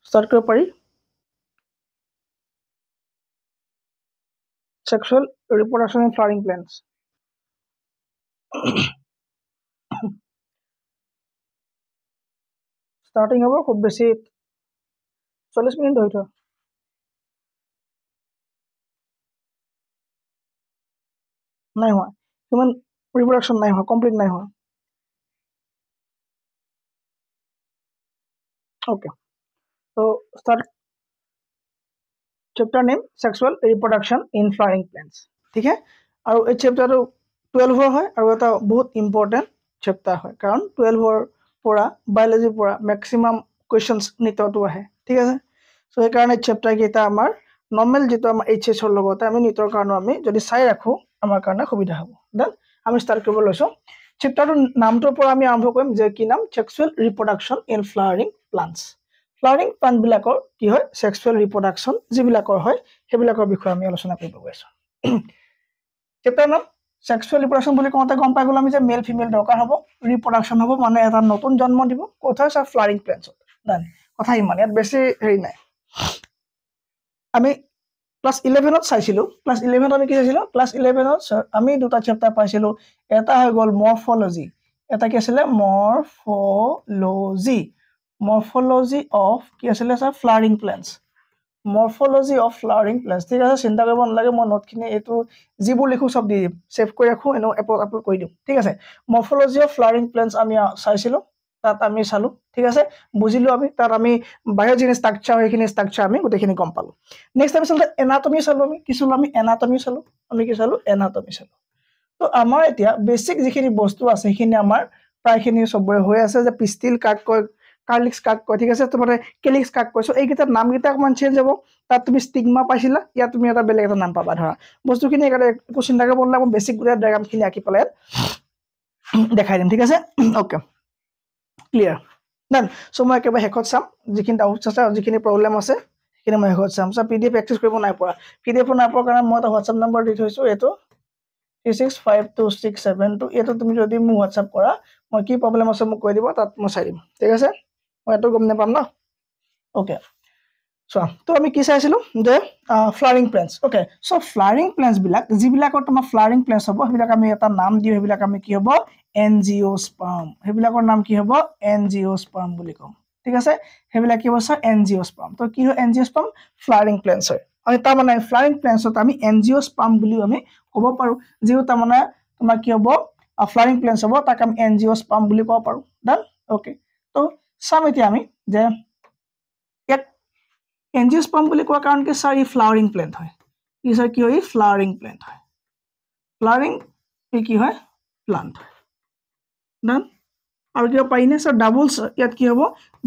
start কৰিব পাৰি sexual reproduction in flowering plants starting হ'ব খুব বেছি 40 মিনিট ধৰি থোৱা নাই হোৱা human reproduction নাই হোৱা complete নাই হোৱা okay so start chapter name sexual reproduction in flowering plants ঠিক আছে আৰু এই চ্যাপ্টাৰটো 12 হয় আৰু এটা বহুত ইম্পৰ্টেন্ট চ্যাপ্টাৰ হয় কাৰণ 12 পৰা বায়োলজি পৰা ম্যাক্সিমাম কোৱেশ্চনস নিটটো আহে ঠিক আছে সো এই কাৰণে চ্যাপ্টাৰ কেইটা আমাৰ নৰ্মাল যেটো আমাৰ এইচএস ৰ লগতে আমি নিটৰ কাৰণে আমি যদি চাই ৰাখো আমাৰ কাৰণে সুবিধা হ'ব দেন আমি স্টাৰ্ট কৰিব লৈছো চ্যাপ্টাৰটোৰ নামটোৰ পৰা আমি আৰম্ভ কৰিম যে কি নাম sexual reproduction in flowering plants flowering plant বিলাকৰ কি হয় sexual reproduction যিবিলাকৰ হয় হেবিলাকৰ বিষয়ে আমি আলোচনা কৰিব গৈছো চ্যাপ্টাৰ নাম sexual reproduction বুলি কোনতে গম পাই গল আমি যে মেল ফিমেল দৰকাৰ হ'ব ৰিপ্ৰডাকশন হ'ব মানে এটা নতুন জন্ম দিব কথা আছে ফ্লাৱাৰিং প্লান্টছ দেন কথা ইমান ইয়াত বেছি হেৰি নাই আমি ক্লাস 11 ত চাইছিলো ক্লাস 11 ত আমি কি চাইছিলো ক্লাস 11 ত আমি দুটা চ্যাপ্টাৰ পাইছিলো এটা হৈ গল মৰ্ফোলজি এটা কি আছিল মৰ্ফোলজি অফ কি আছিল স্যাৰ ফ্লাৱাৰিং প্লান্টছ মৰ্ফোলজি অফ ফ্লাৱাৰিং প্লান্টছ ঠিক আছে চিন্তা কৰিব নালাগে মই নোটখিনি এটো যিবোৰ লিখো সব দি দিম সেভ কৰি ৰাখো এনো আপলোড কৰি দিম ঠিক আছে মৰ্ফোলজি অফ ফ্লাৱাৰিং প্লান্টছ আমি চাইছিলো তাত আমি চালো ঠিক আছে বুজিলো আমি তাত আমি বায়োজেনিক স্ট্ৰাকচাৰ এইখিনি স্ট্ৰাকচাৰ আমি গোটেইখিনি গম পালো নেক্সট আমি চালো এনাটমি চালো আমি কি চালো আমি এনাটমি চালো এনাটমি চালো তো আমাৰ এতিয়া বেসিক যিখিনি বস্তু আছে সেইখিনি আমাৰ প্ৰায়খিনি সবৰে হৈ আছে যে পিস্টিল কাক কয় কাৰ্লিক্স কাক কয় ঠিক আছে তোমাৰে কেলিক্স কাক কয় সো এইকেইটা নামকেইটা অকমান চেঞ্জ হ'ব তাত তুমি স্টিগমা পাইছিলা ইয়াত তুমি এটা বেলেগ এটা নাম পাবা ধৰা বস্তুখিনি একেবাৰে একো চিন্তা কৰিব নালাগে বেসিক গুৰা ডায়াগ্ৰামখিনি আঁকি পেলাই দেখাই দিম ঠিক আছে ওকে ক্লিয়াৰ দেন সো মই একেবাৰে হেকত চাম যিখিনি ডাউটছ আছে যিখিনি প্ৰবলেম আছে সেইখিনি মই হেকত চাম সো পিডিএফ প্ৰেক্টিস কৰিব নাই পৰা পিডিএফ নাই পৰা কাৰণ মই এটা হোৱাটসএপ নম্বৰ দি থৈছো এটো 365267 এটো তুমি যদি মোৰ হোৱাটসএপ কৰা মই কি প্ৰবলেম আছে মোক কৈ দিবা তাত মই চাই দিম ঠিক আছে মই এটো গম নাপাম না ওকে সো তো আমি কি চাইছিলো যে ফ্লাৱাৰিং প্লান্টছ ওকে সো ফ্লাৱাৰিং প্লান্টছ বিলাক যিবিলাকৰ তোমাৰ ফ্লাৱাৰিং প্লান্টছ হ'ব হেবিলাক আমি এটা নাম দিও হেবিলাক আমি কি হ'ব এনজিওস্পাৰ্ম হেবিলাকৰ নাম কি হ'ব এনজিওস্পাৰ্ম বুলি কম ঠিক আছে হেবিলাক কি হ'ব স্যাৰ এনজিওস্পাৰ্ম তো কি হয় এনজিওস্পাৰ্ম ফ্লাৱাৰিং প্লান্টছ হয় আমি তাৰ মানে ফ্লাৱাৰিং প্লান্টছত আমি এনজিওস্পাৰ্ম বুলি আমি ক'ব পাৰো যেও তাৰ মানে তোমাৰ কি হ'ব ফ্লাৱাৰিং প্লান্টছ হ'ব তাক আমি এনজিওস্পাৰ্ম বুলি ক'ব পাৰো ডান ওকে তো সাম এতিয়া আমি যে এনজিওস্পাৰ্ম বুলি কোৱা কাৰণ কি স্যাৰ ই ফ্লাৱাৰিং প্লান্ট হয় ই স্যাৰ কি হয় ফ্লাৱাৰিং প্লান্ট হয় ফ্লাৱাৰিং কি হয় প্লান্ট ডান আৰু কি পাইনে স্যাৰ ডাবলস ইয়াত কি হ'ব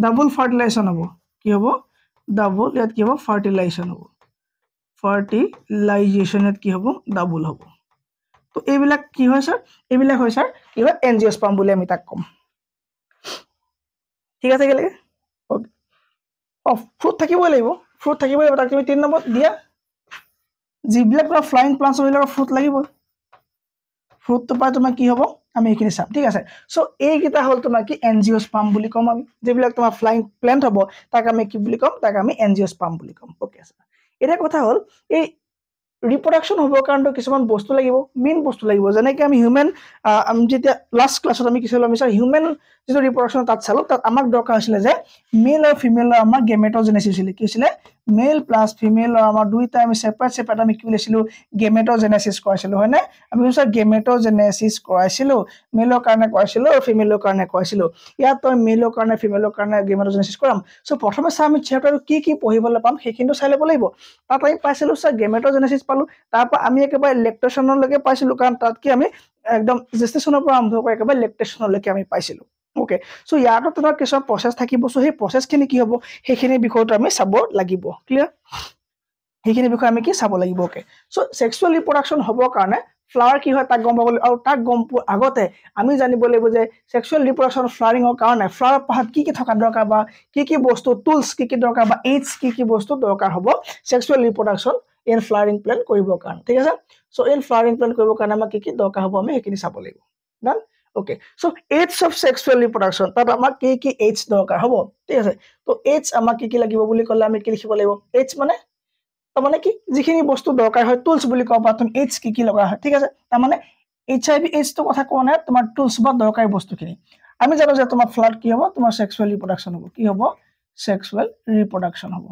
ডাবল ফাৰ্টিলাইজেশন হ'ব কি হ'ব ডাবল ইয়াত কি হ'ব ফাৰ্টিলাইজেশন হ'ব ফাৰ্টিলাইজেশনত কি হ'ব ডাবল হ'ব তো এইবিলাক কি হয় স্যার এইবিলাক হয় স্যার কি হয় এনজিওস্পাৰ্ম বুলি আমি তাক কম ঠিক আছে গেলে ওকে ফ্ৰুট থাকিবই লাগিব তাক তুমি 3 নম্বৰ দিয়া যিবিলাক তোমাৰ ফ্লাইং প্লান্টছ হইলৰ ফ্ৰুট লাগিব ফ্ৰুট তো পাই তোমাৰ কি হ'ব আমি এইখিনি চাম ঠিক আছে সো এইকিটা হল তোমাৰ কি এনজিওস্পাৰ্ম বুলি কম আমি যেবিলাক তোমাৰ ফ্লাইং প্লান্ট হ'ব তাক আমি কি বুলি কম তাক আমি এনজিওস্পাৰ্ম বুলি কম ওকে স্যাৰ এটা কথা হল এই ৰিপ্ৰডাকশন হ'ব কাৰণ কিছুমান বস্তু লাগিব মেইন বস্তু লাগিব যেনে কি আমি হিউম্যান আমি যেতিয়া লাষ্ট ক্লাছত আমি কিছিল আমি স্যার হিউম্যান যেটো ৰিপ্ৰডাকশন তাত চালো তাত আমাক দৰকাৰ আছিল যে মেল আৰু ফিমেল আমাৰ গেমেটোজেনেসিস আছিল কি আছিল মেল প্লাস ফিমেল আমাৰ দুইটা আমি সেপাৰেট আমি কি লিখিলো গেমেটোজেনেসিস কৰাইছিলো হয় না আমি স্যাৰ গেমেটোজেনেসিস কৰাইছিলো মেলৰ কাৰণে কৰাইছিলো আৰু ফিমেলৰ কাৰণে কৰাইছিলো ইয়াত তো মেলৰ কাৰণে ফিমেলৰ কাৰণে গেমেটোজেনেসিস কৰাম সো প্ৰথমে স্যাৰ আমি চ্যাপ্টাৰ কি পঢ়িবলৈ পাম সেইখিনিটো চাই ল'ব লাগিব তাত আমি পাইছিলো স্যার গেমেটোজেনেসিস পালো তাৰপৰা আমি একেবাৰে লেক্টেশনলৈকে পাইছিলো কাৰণ তাত কি আমি একদম জেষ্টেশনৰ পৰা আৰম্ভ কৰি একেবাৰে লেক্টেশনলৈকে আমি পাইছিলো ওকে সো ইয়াতো তোমাৰ কিছু প্ৰসেস থাকিব সো সেই প্ৰসেসখিনি কি হ'ব সেইখিনি বিষয়টো আমি চাব লাগিব ক্লিয়াৰ সেইখিনি বিষয় আমি কি চাব লাগিব ওকে সো সেক্সুয়াল ৰিপ্ৰডাকশন হ'বৰ কাৰণে ফ্লাৱাৰ কি হয় তাক গম পাব আৰু তাক গম আগতে আমি জানিব লাগিব যে সেক্সুয়াল ৰিপ্ৰডাকশন ফ্লাৱাৰিংৰ কাৰণে ফ্লাৱাৰ পাহাত কি থকা দৰকাৰ বা কি বস্তু টুলস কি দৰকাৰ বা এইডছ কি বস্তু দৰকাৰ হ'ব সেক্সুয়াল ৰিপ্ৰডাকশন ইন ফ্লাৱাৰিং প্লান্ট কৰিবৰ কাৰণে ঠিক আছে সো ইন ফ্লাৱাৰিং প্লান্ট কৰিবৰ কাৰণে আমাক কি দৰকাৰ হ'ব আমি এইখিনি চাব লাগিব done okay so aids of sexual reproduction তাত আমাক কি এইডছ দৰকাৰ হ'ব ঠিক আছে তো এইডছ আমাক কি লাগিব বুলি ক'লে আমি কি লিখিব লাগিব এইডছ মানে তাৰমানে কি যিখিনি বস্তু দৰকাৰ হয় টুলছ বুলি ক'ব পাৰা তুমি এইডছ কি লগা হয় ঠিক আছে তাৰমানে HIV এইডছটো কথা কোৱা নাই তোমাৰ টুলছ বা দৰকাৰী বস্তুখিনি আমি জানো যে তোমাৰ ফ্লাড কি হ'ব তোমাৰ সেক্সুৱেল ৰিপ্ৰডাকশ্যন হ'ব কি হ'ব সেক্সুৱেল ৰিপ্ৰডাকশ্যন হ'ব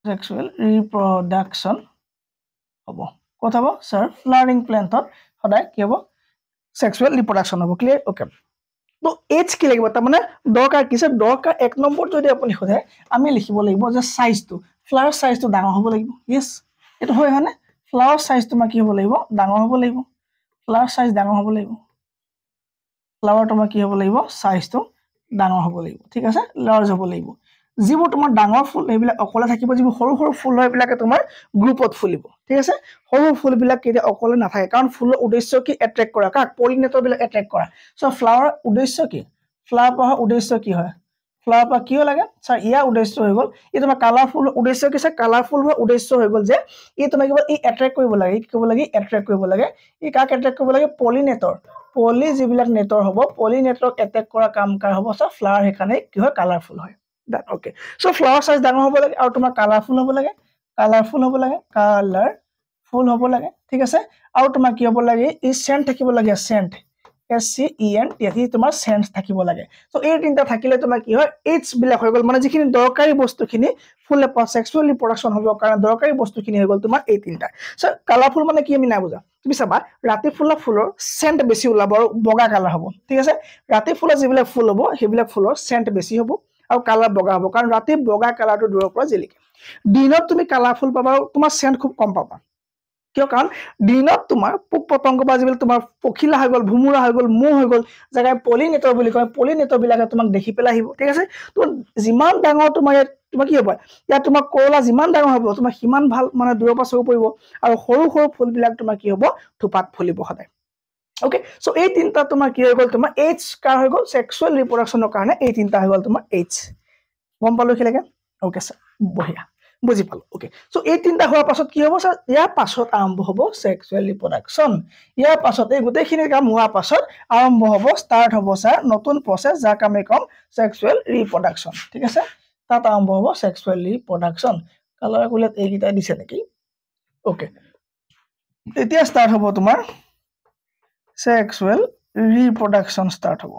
সেক্সুৱেল ৰিপ্ৰডাকশ্যন হ'ব ক'ত হ'ব স্যাৰ ফ্লাৰিং প্লেণ্টত সদায় কি হ'ব সেক্সুৱেল ৰিপ্ৰডাকশ্যন হ'ব ক্লিয়াৰ ওকে তো এইডছ কি লাগিব তাৰমানে দৰকাৰ কি দৰকাৰ এক নম্বৰ যদি আপুনি সোধে আমি লিখিব লাগিব যে সাইজটো ফ্লাৱাৰ সাইজটো ডাঙৰ হ'ব লাগিব ইয়েছ এইটো হয় হয়নে ফ্লাৱাৰ সাইজটো কি হ'ব লাগিব ডাঙৰ হ'ব লাগিব ফ্লাৱাৰ সাইজ ডাঙৰ হ'ব লাগিব ফ্লাৱাৰটো কি হ'ব লাগিব সাইজটো ডাঙৰ হ'ব লাগিব ঠিক আছে লাৰ্জ হ'ব লাগিব যিবোৰ তোমাৰ ডাঙৰ ফুল এইবিলাক অকলে থাকিব যিবোৰ সৰু সৰু ফুল হয় এইবিলাকে তোমাৰ গ্ৰুপত ফুলিব ঠিক আছে সৰু ফুলবিলাক কেতিয়া অকলে নাথাকে কাৰণ ফুলৰ উদ্দেশ্য কি এট্ৰেক্ট কৰা কাক পলিনেটৰ বিলাক এট্ৰেক্ট কৰা সো ফ্লাৱাৰ উদ্দেশ্য কি ফ্লাৱাৰ পঢ়া উদ্দেশ্য কি হয় ফ্লাৱাৰ পা কিয় লাগে স্যাৰ ইয়াৰ উদ্দেশ্য হৈ গ'ল ই তোমাৰ কালাৰফুল উদ্দেশ্য কি স্যাৰ কালাৰফুল হোৱাৰ উদ্দেশ্য হৈ গ'ল যে ই তোমাৰ কিবা ই এট্ৰেক্ট কৰিব লাগে কি কৰিব লাগে এট্ৰেক্ট কৰিব লাগে ই কাক এট্ৰেক্ট কৰিব লাগে পলিনেটৰ পলি যিবিলাক নেটৰ হ'ব পলিনেটৰক এট্ৰেক্ট কৰা কাম কাৰ হ'ব স্যাৰ ফ্লাৱাৰ সেইকাৰণে কি হয় কালাৰফুল হয় that okay so flower size ডাঙৰ হ'ব লাগে আৰু তোমাৰ কালাৰফুল হ'ব লাগে কালাৰফুল হ'ব লাগে ঠিক আছে আৰু তোমাৰ কি হ'ব লাগে ই সেন্ট থাকিব লাগে সেন্ট SCENT ইয়াতি তোমাৰ সেন্ট থাকিব লাগে সো এই তিনটা থাকিলে তোমাৰ কি হয় এইডছ বিলাক হৈ গ'ল মানে যিখিনি দৰকাৰী বস্তুখিনি ফুল সেক্সুৱেল ৰিপ্ৰডাকশ্যন হ'ব কাৰণে দৰকাৰী বস্তুখিনি হৈ গ'ল তোমাৰ এই তিনটা সো কালাৰফুল মানে কি আমি নাই বুজা তুমি চাবা ৰাতি ফুলৰ সেন্ট বেছি ওলাব আৰু বগা কালাৰ হ'ব ঠিক আছে ৰাতি ফুলৰ যিবিলাক ফুল হ'ব সেইবিলাক ফুলৰ সেন্ট বেছি হ'ব আৰু কালাৰ বগা হ'ব কাৰণ ৰাতি বগা কালাৰটো দূৰৰ পৰা জিলিকে দিনত তুমি কালাৰফুল পাবা আৰু তোমাৰ সেন্ট খুব কম পাবা কিয় কাৰণ দিনত তোমাৰ পোক পতংগ বা যিবিলাক তোমাৰ পখিলা হৈ গ'ল ভুমুৰা হৈ গ'ল মহ হৈ গ'ল জাগায় পলিনেটৰ বুলি কয় পলিনেটৰ বিলাকে তোমাক দেখি পেলাই আহিব ঠিক আছে তো যিমান ডাঙৰ তোমাৰ ইয়াত তোমাৰ কি হ'ব ইয়াত তোমাৰ কৰলা যিমান ডাঙৰ হ'ব তোমাৰ সিমান ভাল মানে দূৰৰ পৰা চকু পৰিব আৰু সৰু সৰু ফুলবিলাক তোমাৰ কি হ'ব থোপাত ফুলিব সদায় ওকে সো এই তিনটা তোমাৰ কি হৈ গ'ল তোমাৰ এইডছ কাৰ হৈ গ'ল সেক্সুৱেল ৰিপ্ৰডাকশ্যনৰ কাৰণে এই তিনটা হৈ গ'ল তোমাৰ এইডছ গম পালো কিলেকে ওকে স্যাৰ বঢ়িয়া বুজি পালো ওকে সো এই তিনটা হোৱাৰ পাছত কি হ'ব স্যাৰ ইয়াৰ পাছত আৰম্ভ হ'ব সেক্সুৱেল ৰিপ্ৰডাকশ্যন ইয়াৰ পাছত এই গোটেইখিনি কাম হোৱাৰ পাছত আৰম্ভ হ'ব ষ্টাৰ্ট হ'ব স্যাৰ নতুন প্ৰসেস যাক আমি কম সেক্সুৱেল ৰিপ্ৰডাকশ্যন ঠিক আছে তাত আৰম্ভ হ'ব সেক্সুৱেল ৰিপ্ৰডাকশ্যন কালাৰ কুলেট এইকেইটা দিছে নেকি ওকে এতিয়া ষ্টাৰ্ট হ'ব তোমাৰ সেক্সুৱেল ৰিপ্ৰডাকশ্যন ষ্টাৰ্ট হ'ব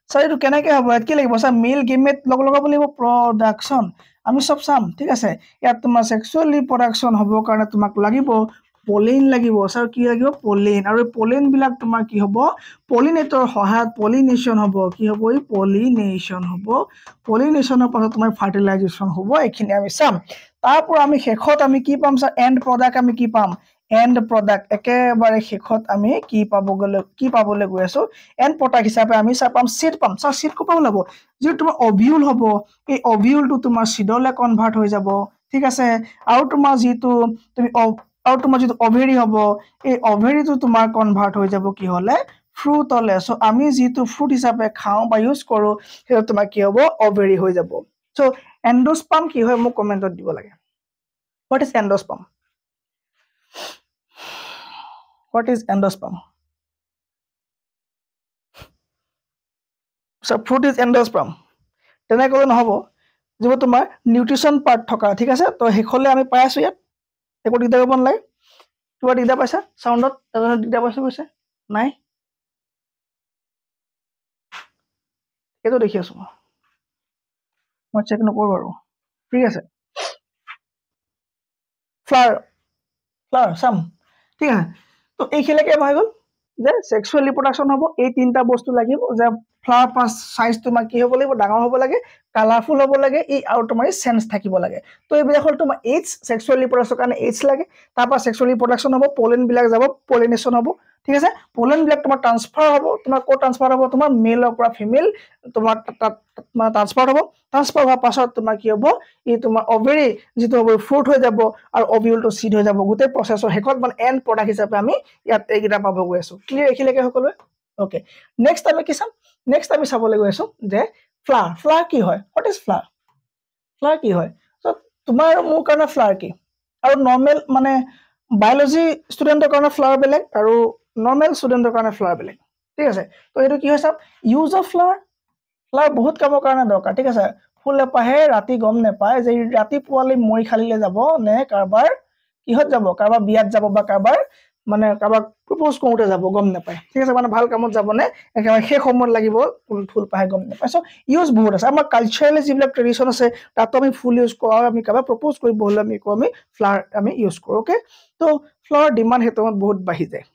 স্যাৰ এইটো কেনেকৈ হ'ব ইয়াত কি লাগিব স্যাৰ মেল গেমেট লগাব লাগিব প্ৰডাকশ্যন আমি সব চাম ঠিক আছে ইয়াত তোমাৰ সেক্সুৱেল ৰিপ্ৰডাকশ্যন হ'বৰ কাৰণে তোমাক লাগিব পলিন লাগিব স্যাৰ কি লাগিব পলিন আৰু পলিন বিলাক তোমাৰ কি হ'ব পলিনেটৰ সহায়ত পলিনেশ্যন হ'ব কি হ'ব এই পলিনেশ্যন হ'ব পলিনেশ্যনৰ পাছত তোমাৰ ফাৰ্টিলাইজেশ্যন হ'ব এইখিনি আমি চাম তাৰপৰা আমি শেষত আমি কি পাম স্যাৰ এণ্ড প্ৰডাক্ট আমি কি পাম এণ্ড প্ৰডাক্ট একেবাৰে শেষত আমি কি পাবলৈ গৈ আছো এণ্ড প্ৰডাক্ট হিচাপে আমি স্যাৰ পাম সিড পাম স্যাৰ সিড ক'ৰ পৰা ওলাব যিটো তোমাৰ অভিউল হ'ব এই অভিউলটো তোমাৰ সিডলে কনভাৰ্ট হৈ যাব ঠিক আছে আৰু তোমাৰ যিটো তুমি আৰু তোমাৰ যিটো অভেৰি হ'ব এই অভেৰিটো তোমাৰ কনভাৰ্ট হৈ যাব কি হ'লে ফ্ৰুটলে সো আমি যিটো ফ্ৰুট হিচাপে খাওঁ বা ইউজ কৰো সেইটো তোমাৰ কি হ'ব অভেৰি হৈ যাব সো এন্ডোস্পাৰ্ম কি হয় মোক কমেন্টত দিব লাগে what is endosperm What is endosperm? So fruit is endosperm. তেনে ক'লে নহ'ব যিবোৰ তোমাৰ নিউট্ৰিশ্যন পাৰ্ট থকা ঠিক আছে তো শেষলৈ আমি পাই আছো ইয়াত একো দিগদাৰ হ'ব নালাগে কিবা দিগদাৰ পাইছা চাউণ্ডত দিগদাৰ পাইছো কৈছে নাই এইটো দেখি আছো মই চেক নকৰোঁ বাৰু ঠিক আছে ফ্লাৱাৰ চাম ঠিক আছে তো এইখিনিলৈকে হৈ গ'ল যে সেক্সুৱেল ৰিপ্ৰডাকশ্যন হ'ব এই তিনটা বস্তু লাগিব যে ফ্লাৱাৰ পাছ সাইজ তোমাৰ কি হ'ব লাগিব ডাঙৰ হ'ব লাগে কালাৰফুল হ'ব লাগে ই আৰু তোমাৰ সেন্স থাকিব লাগে তো এইবিলাক হ'ল তোমাৰ এইডছ সেক্সুৱেল ৰিপ্ৰডাকশ্যনৰ কাৰণে এইডছ লাগে তাৰপৰা সেক্সুৱেল ৰিপ্ৰডাকশ্যন হ'ব পলিন বিলাক যাব পলিনেশ্যন হ'ব ঠিক আছে পলিন বিলাক তোমাৰ ট্ৰান্সফাৰ হ'ব তোমাৰ ক'ত ট্ৰান্সফাৰ হ'ব তোমাৰ মেলৰ পৰা ফিমেল তোমাৰ মানে ট্ৰান্সফাৰ হ'ব ট্ৰান্সফাৰ হোৱাৰ পাছত তোমাৰ কি হ'ব ই তোমাৰ অভেৰি যিটো হ'ব ফ্ৰুট হৈ যাব আৰু অভিউলটো সিড হৈ যাব গোটেই প্ৰচেছৰ শেষত মানে এণ্ড প্ৰডাক্ট হিচাপে আমি ইয়াত এইকেইটা পাব গৈ আছো ক্লিয়াৰ এইখিনিলৈকে সকলোৱে ওকে নেক্সট আমি কি চাম নেক্সট আমি চাবলৈ গৈ আছো যে ফ্লাৱাৰ কি হয় হোৱাট ইজ ফ্লাৱাৰ কি হয় তো তোমাৰ আৰু মোৰ কাৰণে ফ্লাৱাৰ কি আৰু নৰ্মেল মানে বায়'লজি ষ্টুডেণ্টৰ কাৰণে ফ্লাৱাৰ বেলেগ আৰু নৰ্মেল ষ্টুডেণ্টৰ কাৰণে ফ্লাৱাৰ বেলেগ ঠিক আছে তো এইটো কি হয় চাওক ইউজ অফ ফ্লাৱাৰ ফ্লাৱাৰ বহুত কামৰ কাৰণে দৰকাৰ ঠিক আছে ফুল এপাহে ৰাতি গম নেপায় যে ৰাতিপুৱালৈ মৰি খালিলে যাব নে কাৰবাৰ কিহত যাব কাৰবাৰ বিয়াত যাব বা কাৰবাৰ মানে কাৰবাক প্ৰপ'জ কৰোঁতে যাব গম নেপায় ঠিক আছে মানে ভাল কামত যাব নে একেবাৰে সেই সময়ত লাগিব ফুল পাহে গম নেপায় চ' ইউজ বহুত আছে আমাৰ কালচাৰেলি যিবিলাক ট্ৰেডিশ্যন আছে তাতো আমি ফুল ইউজ কৰোঁ আৰু আমি কাৰবাক প্ৰপ'জ কৰিব হ'লে আমি কওঁ আমি ফ্লাৱাৰ আমি ইউজ কৰোঁ অ'কে তো ফ্লাৱাৰ ডিমাণ্ড সেইটো বহুত বাঢ়ি যায়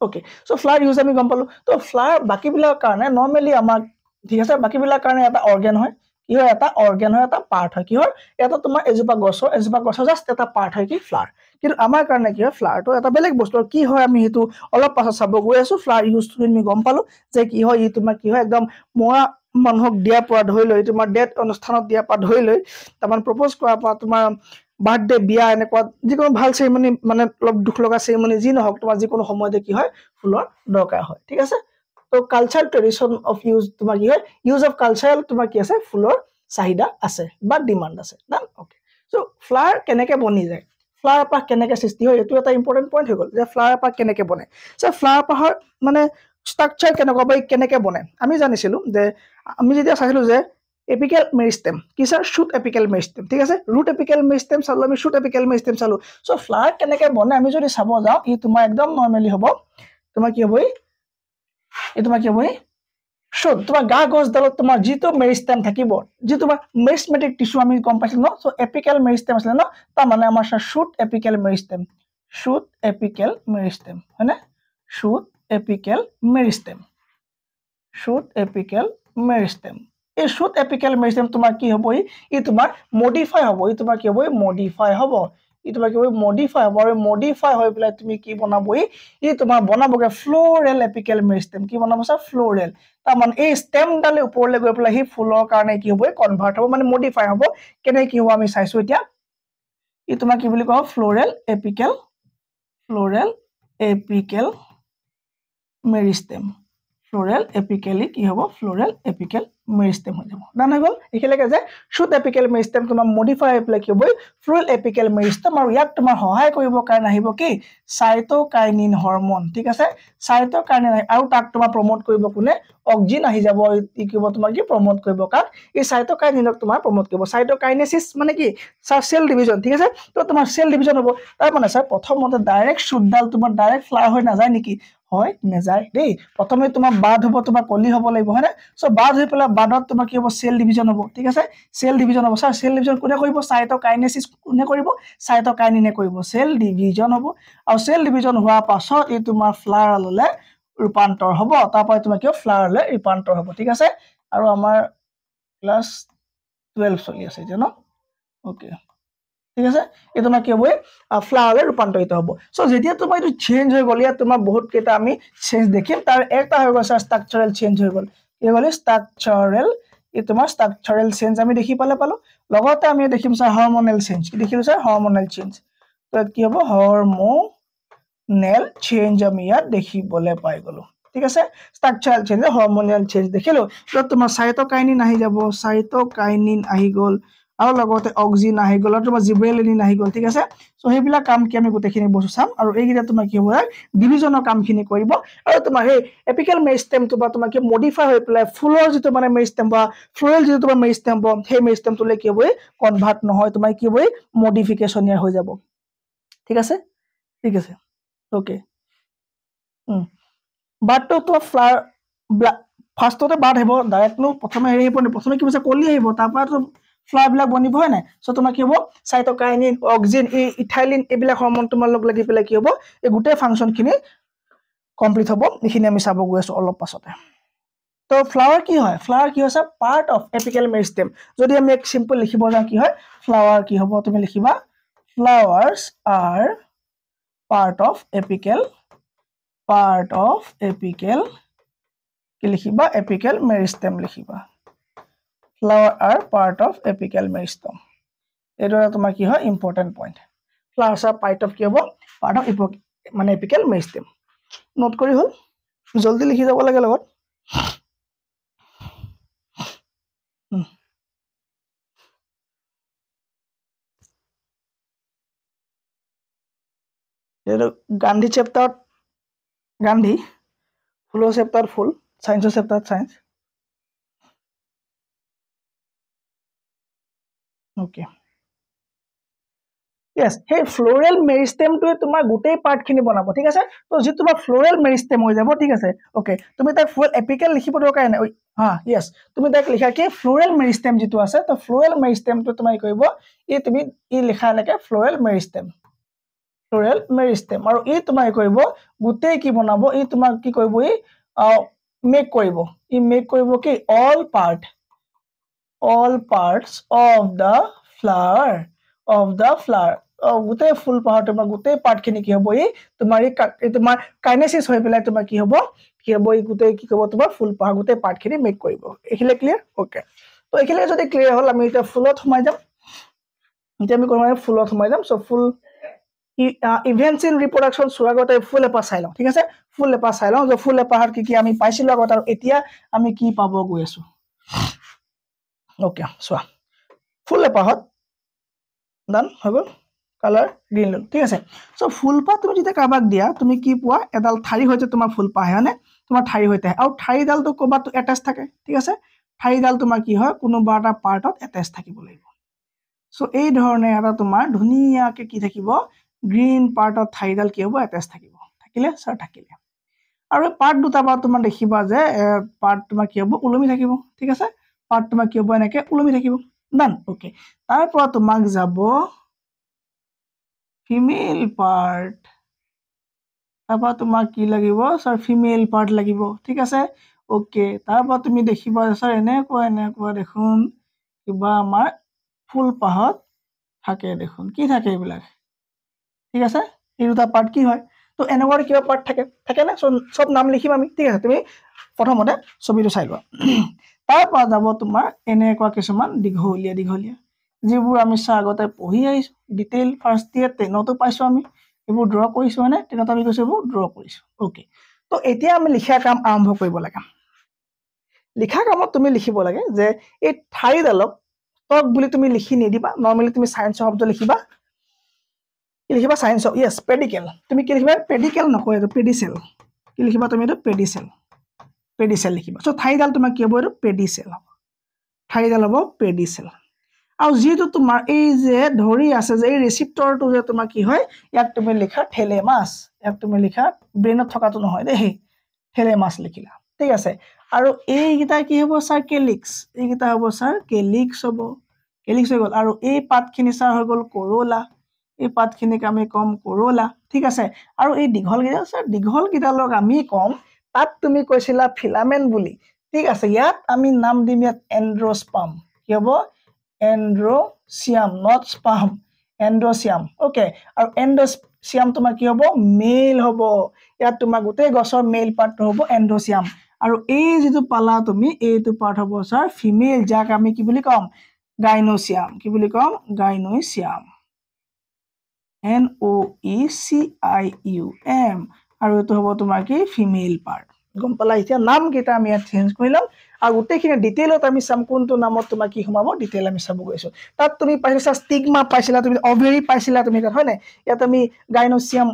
ওকে চ' ফ্লাৱাৰ ইউজ আমি গম পালোঁ তো ফ্লাৱাৰ বাকীবিলাকৰ কাৰণে নৰ্মেলি আমাক ঠিক আছে বাকীবিলাকৰ কাৰণে এটা অৰ্গেন হয় কি হয় এটা অৰ্গেন হয় এটা পাৰ্ট হয় কি হয় এটা তোমাৰ এজোপা গছৰ জাষ্ট এটা পাৰ্ট হয় কি ফ্লাৱাৰ কিন্তু আমাৰ কাৰণে কি হয় ফ্লাৱাৰটো এটা বেলেগ বস্তু আৰু কি হয় আমি সেইটো অলপ পাছত চাব গৈ আছোঁ ফ্লাৱাৰ ইউজটো আমি গম পালোঁ যে কি হয় ই তোমাৰ কি হয় একদম মৰা মানুহক দিয়াৰ পৰা ধৰি লৈ তোমাৰ ডেথ অনুষ্ঠানত দিয়াৰ পৰা ধৰি লৈ তাৰমানে প্ৰপ'জ কৰাৰ পৰা তোমাৰ বাৰ্থডে বিয়া এনেকুৱা যিকোনো ভাল চেৰিমনি মানে অলপ দুখ লগা চেৰিমনি যি নহওক তোমাৰ যিকোনো সময়তে কি হয় ফুলৰ দৰকাৰ হয় ঠিক আছে তো কালচাৰ ট্ৰেডিশ্যন অফ ইউজ তোমাৰ কি হয় ইউজ অফ কালচাৰেল তোমাৰ কি আছে ফুলৰ চাহিদা আছে বা ডিমাণ্ড আছে না অ'কে চ' ফ্লাৱাৰ কেনেকৈ বনি যায় ফ্লাৱাৰ পাহ কেনেকৈ সৃষ্টি হয় এইটো এটা ইম্পৰ্টেণ্ট পইণ্ট হৈ গ'ল যে ফ্লাৱাৰ পাহ কেনেকৈ বনে চ' ফ্লাৱাৰ পাহৰ মানে ষ্ট্ৰাকচাৰ কেনেকুৱা বা কেনেকৈ বনে আমি জানিছিলোঁ যে আমি যেতিয়া চাইছিলোঁ যে এপিকেল মেৰিষ্টেম কি স্যাৰ শুট এপিকেল মেৰিষ্টেম ঠিক আছে ৰুট এপিকেল মেৰিষ্টেম চালোঁ আমি শুট এপিকেল মেৰিষ্টেম চালোঁ চ' ফ্লাৱাৰ কেনেকৈ বনে আমি যদি চাব যাওঁ ই তোমাৰ একদম নৰ্মেলি হ'ব তোমাৰ কি হ'ব এই তোমাৰ কি হ'ব শুট তোমাৰ গা গছডালত তোমাৰ যিটো মেৰিষ্টেম থাকিব যি তোমাৰ মেৰিষ্টেমেটিক টিচু আমি গম পাইছিলোঁ ন চ' এপিকেল মেৰিষ্টেম আছিলে ন তাৰমানে আমাৰ শুট এপিকেল মেৰিষ্টেম হয়নে শুট এপিকেল মেৰিষ্টেম এই শুট এপিকেল মেৰিষ্টেম তোমাৰ কি হ'ব ই তোমাৰ মডিফাই হ'ব ই তোমাৰ কি হ'ব মডিফাই হ'ব আৰু মডিফাই হৈ পেলাই তুমি কি বনাব ই তোমাৰ বনাবগে ফ্ল'ৰেল এপিকেল মেৰিষ্টেম কি বনাব ছাৰ ফ্ল'ৰেল তাৰমানে এই ষ্টেমডালে ওপৰলৈ গৈ পেলাই সি ফুলৰ কাৰণে কি হ'ব কনভাৰ্ট হ'ব মানে মডিফাই হ'ব কেনেকৈ কি হ'ব আমি চাইছোঁ এতিয়া ই তোমাৰ কি বুলি কওঁ ফ্ল'ৰেল এপিকেল মেৰিষ্টেম কি হ'ব ফ্ল'ৰেল এপিকেল মেৰিষ্টেম হৈ যাব ডান হৈ গ'ল একেলগে যে শুট এপিকেল মেৰিষ্টেম তোমাৰ মডিফাই হৈ পেলাই কি হ'ব ফ্ল'ৰেল এপিকেল মেৰিষ্টেম আৰু ইয়াক তোমাৰ সহায় কৰিবৰ কাৰণে আহিব কি চাইটোকাইনিন হৰমন ঠিক আছে চাইটোকাইনিন আৰু তাক তোমাৰ প্ৰমোট কৰিব কোনে অক্সিন আহি যাব ই কি হ'ব তোমাৰ কি প্ৰমোট কৰিব কাক এই চাইটোকাইনিনক তোমাৰ প্ৰমোট কৰিব চাইটোকাইনেচিছ মানে কি ছাৰ চেল ডিভিজন ঠিক আছে তো তোমাৰ চেল ডিভিজন হ'ব তাৰ মানে ছাৰ প্ৰথমতে ডাইৰেক্ট শুটডাল তোমাৰ ডাইৰেক্ট ফ্লাৱাৰ হৈ নাযায় নেকি হয় নেযায় দেই প্ৰথমে তোমাৰ বাদ হ'ব তোমাৰ কলি হ'ব লাগিব হয়নে চ' বাদ হৈ পেলাই বাদত তোমাৰ কি হ'ব চেল ডিভিজন হ'ব ঠিক আছে চেল ডিভিজন হ'ব ছাৰ চেল ডিভিজন কোনে কৰিব চাইটোকাইনেচিছ কোনে কৰিব চাইটোকাইনিনে কৰিব চেল ডিভিজন হ'ব আৰু চেল ডিভিজন হোৱাৰ পাছত এই তোমাৰ ফ্লাৱাৰলৈ ৰূপান্তৰ হ'ব তাৰপৰা তোমাৰ কি ফ্লাৱাৰলৈ ৰূপান্তৰ হ'ব ঠিক আছে আৰু আমাৰ ক্লাছ 12 চলি আছে এতিয়া ন অ'কে ঠিক আছে এই তোমাৰ কি হ'ব ফ্লাৱাৰলৈ ৰূপান্তৰিত হ'ব চ' যেতিয়া তোমাৰ এইটো চেঞ্জ হৈ গ'ল ইয়াত তোমাৰ বহুত কেইটা আমি চেঞ্জ দেখিম তাৰ এটা হৈ গ'ল ষ্ট্ৰাকচাৰেল চেঞ্জ হৈ গ'ল কি হৈ গ'ল ষ্ট্ৰাকচাৰেল চেঞ্জ আমি দেখি পালোঁ লগতে আমি দেখিম ছাৰ হৰমনেল চেঞ্জ কি দেখিলোঁ ছাৰ হৰমনেল চেঞ্জ তো কি হ'ব হৰমনেল চেঞ্জ আমি ইয়াত দেখিবলৈ পাই গ'লোঁ ঠিক আছে ষ্ট্ৰাকচাৰেল চেঞ্জ হৰমনেল চেঞ্জ দেখিলোঁ য'ত তোমাৰ চাইটোকাইনিন আহি যাব চাইটোকাইনিন আহি গ'ল আৰু লগতে অক্সিন আহি গ'ল আৰু তোমাৰ জিব্ৰেলিন আহি গ'ল ঠিক আছে চ' সেইবিলাক কাম কি আমি গোটেইখিনি বস্তু চাম আৰু এইকেইটা তোমাৰ কি হ'ব ডিভিজনৰ কামখিনি কৰিব আৰু তোমাৰ সেই এপিকেল মেৰিষ্টেমটো বা তোমাৰ কি মডিফাই হৈ পেলাই ফুলৰ যিটো মানে মেৰিষ্টেম বা ফ্ল'ৰেল যিটো তোমাৰ মেৰিষ্টেম হ'ব সেই মেৰিষ্টেমটোলৈ কি হ'ব কনভাৰ্ট নহয় তোমাৰ কি হ'ব মডিফিকেশ্যন ইয়াৰ হৈ যাব ঠিক আছে অ'কে বাটটো তোমাৰ ফ্লাৱাৰ ফাৰ্ষ্টতে বাট আহিব ডাইৰেক্টনো প্ৰথমে হেৰি আহিব প্ৰথমে কি হৈছে কলি আহিব তাৰপৰাতো ফ্লাৱাৰবিলাক বনিব হয় নাই চ' তোমাৰ কি হ'ব চাইটোকাইনিন অক্সিন ইথাইলিন এইবিলাক হৰমন তোমাৰ লগ লাগি পেলাই কি হ'ব এই গোটেই ফাংচনখিনি কমপ্লিট হ'ব এইখিনি আমি চাব গৈ আছোঁ অলপ পাছতে তো ফ্লাৱাৰ কি হয় পাৰ্ট অফ এপিকেল মেৰিষ্টেম যদি আমি এক চিম্পল লিখিব যাওঁ কি হয় ফ্লাৱাৰ কি হ'ব তুমি লিখিবা ফ্লাৱাৰ্ছ আৰ পাৰ্ট অফ এপিকেল কি লিখিবা এপিকেল মেৰিষ্টেম লিখিবা ফ্লাৱাৰ আৰ পাৰ্ট অফ এপিকেল মেৰিষ্টেম এইটো তোমাৰ কি হয় important point flowers R part of কি হ'ব পাৰ্ট অফ মানে এপিকেল মেৰিষ্টেম নোট কৰি হ'ল জলদি লিখি যাব লাগে লগত গান্ধী চেপ্টাৰত গান্ধী ফুলৰ চেপ্টাৰত ফুল সায়েন্সৰ চেপ্টাৰত science okay Yes, hey floral meristem to তোমার গোটেই পার্ট খিনি বনাব ঠিক আছে তো যে তোমার ফ্লোরাল মেরিস্টেম হৈ যাব ঠিক আছে ওকে তুমি তাক ফুল এপিক্যাল লিখিব দৰকাৰ নাই হা ইয়েস তুমি তাক লিখা কি ফ্লোরাল মেরিস্টেম যেটো আছে তো ফ্লোরাল মেরিস্টেম তো তুমি কইব এই তুমি ই লিখা লাগে ফ্লোরাল মেরিস্টেম আৰু এই তুমি কইব গোটেই কি বনাব এই তোমাক কি কইব ই মেক কইব ই মেক কইব কি all parts of the flower গোটেই ফুল পাহৰ তোমাৰ গোটেই পাৰ্ট খিনি কি হ'ব এই তোমাৰ কাইনেসিস হৈ পেলাই তোমাৰ কি হ'ব এই গোটেই কি ক'ব তোমাৰ ফুল পাহৰ গোটেই পাৰ্ট খিনি মেক কৰিব এখিলে ক্লিয়াৰ ওকে তো এখিলে যদি ক্লিয়াৰ হ'ল আমি এটা ফুলত সোমাই যাম এতিয়া আমি কোন ফুলত সোমাই যাম সো ফুল ইভেন্টস ইন ৰিপ্ৰডাকশন সুৱাগতে ফুল এপা চাই লওঁ ঠিক আছে ফুল এপা চাই লওঁ যে ফুল এপাহৰ কি আমি পাইছিলো আগত আৰু এতিয়া আমি কি পাব গৈ আছো ওকে সোৱা ফুল এপাহত ডান হৈ গ'ল কালাৰ গ্ৰীন লল ঠিক আছে সো ফুলপা তুমি যেতিয়া কাবাক দিয়া তুমি কি পোৱা এডাল ঠাৰি হইতে তোমাৰ ফুলপা হয়নে তোমাৰ ঠাৰি হইতে আৰু ঠাৰিডাল তো কবাত এটাচ থাকে ঠিক আছে ঠাৰিডাল তোমাৰ কি হয় কোনোবা এটা পাৰ্টত এটাচ থাকিব লাগিব সো এই ধৰণে এটা তোমাৰ ধুনিয়াকে কি থাকিব গ্ৰীন পাৰ্টত ঠাৰিডাল কি হ'ব এটাচ থাকিব থাকিলে স্যাৰ থাকিলে আৰু পাৰ্ট দুটা বা তোমাৰ দেখিবা যে পাৰ্ট তোমাৰ কি হ'ব উলমি থাকিব ঠিক আছে পাৰ্ট তোমাৰ কি হ'ব এনেকে উলমি থাকিব ডান ওকে তাৰ পৰা তোমাক যাব ফিমেল পাৰ্ট তাৰপৰা তোমাক কি লাগিব স্যাৰ ফিমেল পাৰ্ট লাগিব ঠিক আছে ওকে তাৰপৰা তুমি দেখিবা স্যাৰ এনেকুৱা দেখোন কিবা আমাৰ ফুল পাহত থাকে দেখোন কি থাকে এইবিলাক ঠিক আছে এই দুটা পাৰ্ট কি হয় তো এনেকুৱা কিবা পাৰ্ট থাকে না সব নাম লিখিম আমি ঠিক আছে তুমি প্ৰথমতে ছবিটো চাই লোৱা তাৰপৰা যাব তোমাৰ এনেকুৱা কিছুমান দীঘলীয়া যিবোৰ আমি আগতে পঢ়ি আহিছো ডিটেইল ফাৰ্ষ্ট ইয়াৰ 10তো পাইছো আমি এইবোৰ ড্ৰ কৰিছো মানে 10ত আমি কৈছো এইবোৰ ড্ৰ কৰিছো ওকে তো এতিয়া আমি লিখা কাম আৰম্ভ কৰিব লাগে লিখা কামত তুমি লিখিব লাগে যে এই ঠাৰিডালক টক বুলি তুমি লিখি নিদিবা নৰমালি তুমি সায়েন্স শব্দ লিখিবা কি লিখিবা সায়েন্স ইয়েস পেডিকেল তুমি কি লিখিবা পেডিকেল নকয় এটো পেডিসেল কি লিখিবা তুমি এটো পেডিসেল লিখিবা সো ঠাৰিডাল তোমাৰ কি হ'ব এটো পেডিসেল হ'ব ঠাৰিডাল হ'ব পেডিসেল আৰু যেটো তোমাৰ এই যে ধৰি আছে যে এই ৰিসিপ্টৰটো যে তোমাৰ কি হয় ইয়াক তুমি লিখা থেলেমাস ইয়াক তুমি লিখা ব্ৰেইনত থকাটো নহয় দেই থেলেমাস লিখিলা ঠিক আছে আৰু এই গিটা কি হ'ব স্যাৰ কেলিক্স এই গিটা হ'ব স্যাৰ কেলিক্স হৈ গ'ল আৰু এই পাতখিনি স্যাৰ হৈ গ'ল কৰোলা এই পাতখিনিক আমি কম কৰোলা ঠিক আছে আৰু এই দীঘল গিডাল স্যাৰ দীঘল গিডালক আমি কম তাত তুমি কৈছিলা ফিলামেন্ট বুলি ঠিক আছে ইয়াত আমি নাম দিম ইয়াত এন্ড্ৰস্পাম কি হ'ব এন্ড্ৰচিয়াম নট স্পাম এন্ড্ৰচিয়াম ওকে আৰু এন্ড্ৰচিয়াম তোমাৰ কি হ'ব মেল হ'ব ইয়াত তোমাৰ গোটেই গছৰ মেল পাৰ্টটো হ'ব এন্ড্ৰচিয়াম আৰু এই যেটো পালা তুমি এইটো পাৰ্ট হ'ব স্যাৰ ফিমেল যাক আমি কি বুলি কম গাইনোচিয়াম কি বুলি কম গাইনোচিয়াম NOECIUM আৰু এটো হ'ব তোমাৰ কি ফিমেল পাৰ্ট গম পালা এতিয়া নাম কেটা আমি ইয়াত চেঞ্জ কৰিলাম আৰু গোটেইখিনি ডিটেইলত আমি চাম কোনটো নামত তোমাৰ কি সোমাব ডিটেইল আমি চাব গৈছো তাত তুমি পাইছা স্টিগমা পাইছিলা তুমি অভেৰি পাইছিলা তুমি হয় নাই ইয়াত আমি গাইনোচিয়াম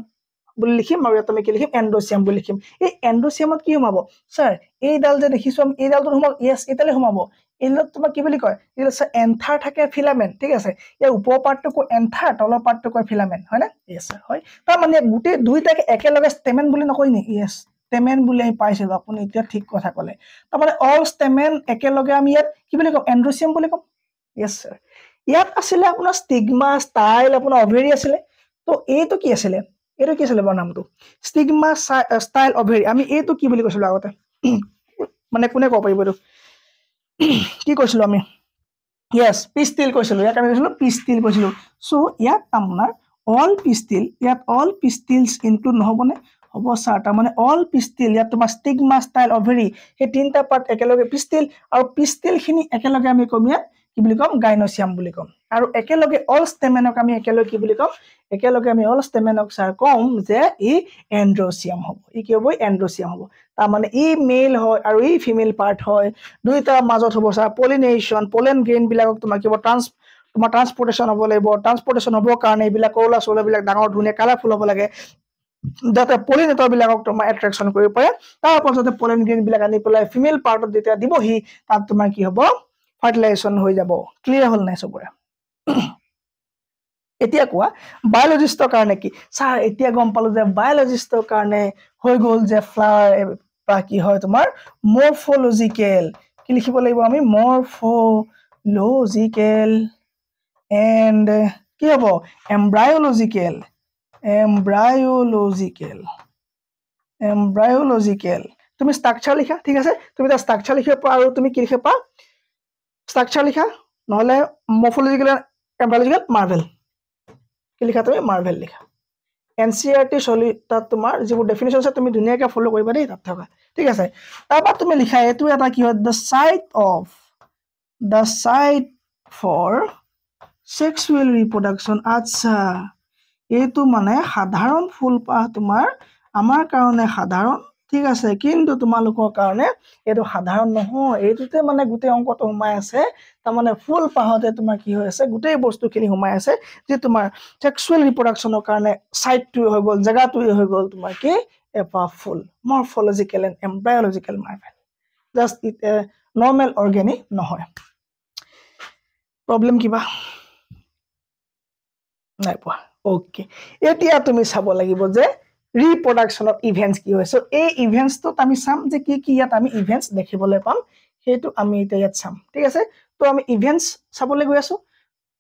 বুলি লিখিম আৰু ইয়াত আমি কি লিখিম এন্ড্ৰচিয়াম বুলি লিখিম এই এন্ড্ৰচিয়ামত কি সোমাব স্যাৰ এই ডাল যে দেখিছো আমি এই ডালটো সোমাব ইয়েস এটালে সোমাব এইলত তোমাক কি বুলি কয় এইল স্যাৰ এন্থাৰ থাকে ফিলামেন্ট ঠিক আছে ইয়াৰ ওপৰ পাৰ্টটো কো এন্থাৰ তলৰ পাৰ্টটো কয় ফিলামেন্ট হয় না ইয়েস স্যাৰ হয় তাৰ মানে গোটেই দুইটাকে একেলগে ষ্টেমেন বুলি নকয় নি ইয়েস ষ্টেমেন বুলি আমি পাইছিলো আপুনি এতিয়া ঠিক কথা ক'লে তাৰ মানে অল ষ্টেমেন একেলগে আমি ইয়াত কি বুলি কম এন্ড্ৰচিয়াম বুলি কম ইয়েস স্যাৰ ইয়াত আছিল আপোনাৰ ষ্টিগমা ষ্টাইল আপোনাৰ অভেৰি আছিল তো এইটো কি আছিল এটো কি আছিল বৰ নামটো ষ্টিগমা ষ্টাইল অভেৰি আমি এইটো কি বুলি কৈছিলো আগতে মানে কোনে কব পাৰিব এটো কি কৈছিলো আমি ইয়েস পিস্টিল কৈছিলো ইয়াক আমি কৈছিলো পিস্টিল কৈছিলো সো ইয়াত আপোনাৰ অল পিস্টিল ইয়াত অল পিস্টিলস ইনক্লুড নহবনে হ'ব স্যাৰ তাৰ মানে অল পিস্টিল ইয়াত তোমাৰ ষ্টিগমা ষ্টাইল অভেৰি এই তিনটা পাৰ্ট একেলগে পিস্টিল আৰু পিস্টিল খিনি একেলগে আমি কম ইয়াত কি বুলি কম গাইনোচিয়াম বুলি কম আৰু একেলগে অল ষ্টেমেনক আমি একেলগে কি বুলি কম একেলগে আমি অল ষ্টেমেনক স্যাৰ কম যে ই এন্ড্ৰচিয়াম হ'ব ই কি হ'ব এন্ড্ৰচিয়াম হ'ব তাৰ মানে ই মেল হয় আৰু ই ফিমেল পাৰ্ট হয় দুইটা মাজত হ'ব স্যাৰ পলিনেশন পলেন গ্ৰেইন বিলাকক তোমাৰ কি হ'ব ট্ৰান্সপোৰ্টেশন হ'ব লাগিব ট্ৰান্সপোৰ্টেশন হ'ব কাৰণে এইবিলাক কোলা সোলা বিলাক ডাঙৰ ধুনে কালাৰফুল হ'ব লাগে যাতে পলিনেটৰ বিলাকক তোমাৰ এট্ৰেকশ্যন কৰিব পাৰে তাৰ পাছতে পলেন গ্ৰেইন বিলাক আনি পেলাই ফিমেল পাৰ্টত যেতিয়া দিবহি তাত তোমাৰ কি হ'ব ফাৰ্টিলাইজেশ্যন হৈ যাব ক্লিয়াৰ হ'ল নাই চবৰে এতিয়া কোৱা বায়োলজিষ্টৰ কাৰণে কি ছাৰ এতিয়া গম পালো যে বায়োলজিষ্টৰ কাৰণে হৈ গ'ল যে ফ্লাৱাৰ বা কি হয় তোমাৰ মৰ্ফলজিকেল কি লিখিব লাগিব আমি মৰ্ফলজিকেল এণ্ড কি হ'ব এমব্ৰায়লজিকেল এমব্ৰায়লজিকেল তুমি ষ্ট্ৰাকচাৰ লিখা ঠিক আছে তুমি এটা ষ্ট্ৰাকচাৰ লিখিব পাৰা আৰু তুমি কি লিখিব পাৰা ষ্ট্ৰাকচাৰ লিখা নহলে মৰ্ফলজিকেল এমব্ৰায়লজিকেল মাৰ্ভেল কি লিখা তুমি মাৰ্ভেল লিখা এনচিইআৰটি চলি তাত তোমাৰ যিবোৰ ডেফিনেশ্যন আছে তুমি ধুনীয়াকৈ ফ'ল' কৰিবা দেই তাত থকা ঠিক আছে তাৰপৰা তুমি লিখা এইটো এটা কি হয় the site for sexual reproduction আচ্ছা এইটো মানে সাধাৰণ ফুলপাহ তোমাৰ আমাৰ কাৰণে সাধাৰণ ঠিক আছে কিন্তু তোমালোকৰ কাৰণে এইটো সাধাৰণ নহয় এইটোতে মানে গোটেই অংকটো সোমাই আছে তাৰমানে ফুলপাহতে তোমাৰ কি হৈ আছে গোটেই বস্তুখিনি সোমাই আছে যে তোমাৰ সেক্সুৱেল ৰিপ্ৰডাকশ্যনৰ কাৰণে চাইটটো হৈ গ'ল জেগাটো হৈ গ'ল তোমাৰ কি এপা ফুল morphological and embryological marvel just it normal organic নহয় প্ৰব্লেম কিবা নাই পোৱা ওকে এতিয়া তুমি চাব লাগিব যে ৰিপ্ৰডাকশ্যনৰ ইভেন্টছ কি হয় সো এই ইভেন্টছটোত আমি চাম যে কি কি ইয়াত আমি ইভেন্টছ দেখিবলৈ পাম সেইটো আমি এতিয়া ইয়াত চাম ঠিক আছে তো আমি ইভেন্টছ চাবলৈ গৈ আছো